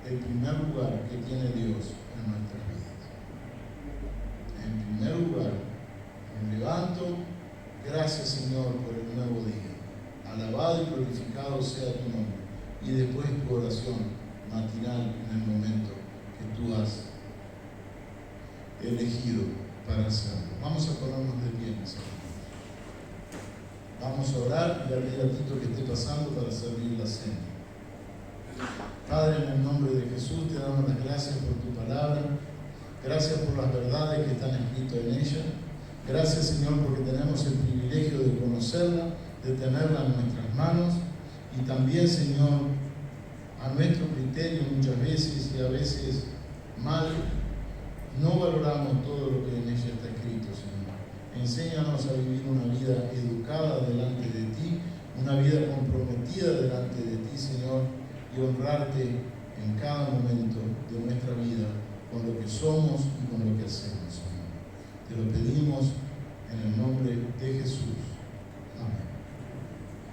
el primer lugar que tiene Dios en nuestras vidas. En primer lugar, me levanto, gracias Señor por el nuevo día. Alabado y glorificado sea tu nombre. Y después tu oración matinal en el momento que tú has elegido para hacerlo. Vamos a ponernos de pie, mis hermanos. Vamos a orar y darle a Tito que esté pasando para servir la cena. Padre, en el nombre de Jesús te damos las gracias por tu palabra. Gracias por las verdades que están escritas en ella. Gracias, Señor, porque tenemos el privilegio de conocerla, de tenerla en nuestras manos. Y también, Señor, a nuestro criterio muchas veces y a veces mal, no valoramos todo lo que en ella está escrito, Señor. Enséñanos a vivir una vida educada delante de ti, una vida comprometida delante de ti, Señor, y honrarte en cada momento de nuestra vida con lo que somos